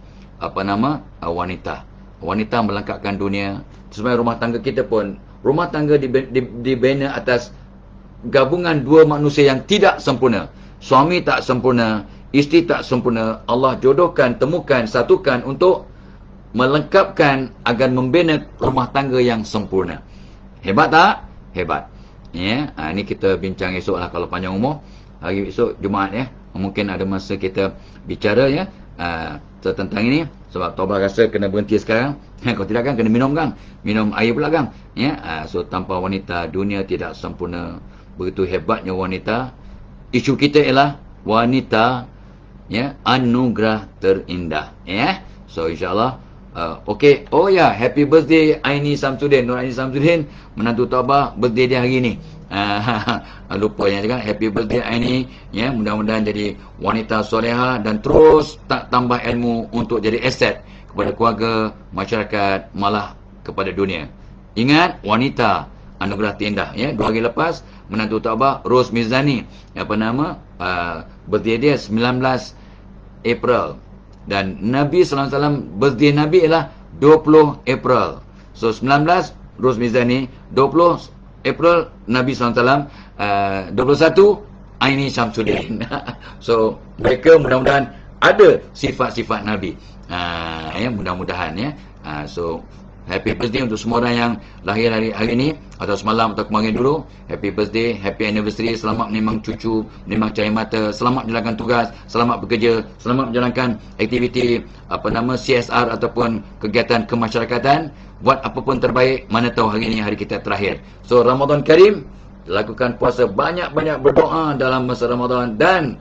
wanita. Wanita melengkapkan dunia. Sebenarnya rumah tangga kita pun, rumah tangga dibina atas gabungan dua manusia yang tidak sempurna. Suami tak sempurna, isteri tak sempurna. Allah jodohkan, temukan, satukan untuk melengkapkan agar membina rumah tangga yang sempurna. Hebat tak? Hebat. Ya, ini kita bincang esok lah kalau panjang umur. Hari esok Jumaat, ya. Mungkin ada masa kita bicara, ya, tentang ini. Sebab Tok Abah rasa kena berhenti sekarang. Kalau tidak kan kena minum kan. Minum air pula kan. Ya, so tanpa wanita dunia tidak sempurna. Begitu hebatnya wanita. Isu kita ialah wanita, ya, anugerah terindah, ya. So insyaAllah, okey. Oh ya, happy birthday Aini Samsudin, Nur Aini Samsudin, menantu Tok Abah, birthday dia hari ni. Lupa yang cakap, happy birthday Aini, ya. Mudah-mudahan jadi wanita soleha dan terus tambah ilmu untuk jadi aset kepada keluarga, masyarakat, malah kepada dunia. Ingat, wanita anugerah terindah, ya. 2 hari lepas menantu Tok Abah, Ros Mizani, birthday dia 19 April, dan Nabi SAW, birthday Nabi ialah 20 April. So 19 Ros Mizani, 20 April Nabi SAW, 21 Aini Samsudin. So mereka mudah-mudahan ada sifat-sifat Nabi, ya, mudah-mudahan, ya. So happy birthday untuk semua orang yang lahir hari ini, atau semalam atau kemarin dulu. Happy birthday, happy anniversary. Selamat menimang cucu, menimang cahaya mata. Selamat menjalankan tugas, selamat bekerja, selamat menjalankan aktiviti CSR ataupun kegiatan kemasyarakatan. Buat apa pun terbaik, mana tahu hari ini hari kita terakhir. So Ramadan Karim, lakukan puasa, banyak-banyak berdoa dalam masa Ramadan, dan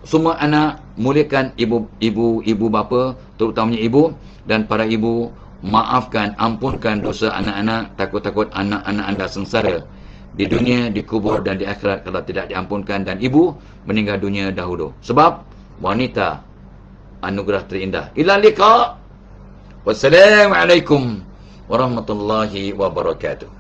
semua anak muliakan ibu bapa, terutamanya ibu, dan para ibu, maafkan, ampunkan dosa anak-anak. Takut-takut anak-anak anda sengsara di dunia, di kubur dan di akhirat kalau tidak diampunkan, dan ibu meninggal dunia dahulu. Sebab wanita anugerah terindah. Ila liqa. Wassalamualaikum warahmatullahi wabarakatuh.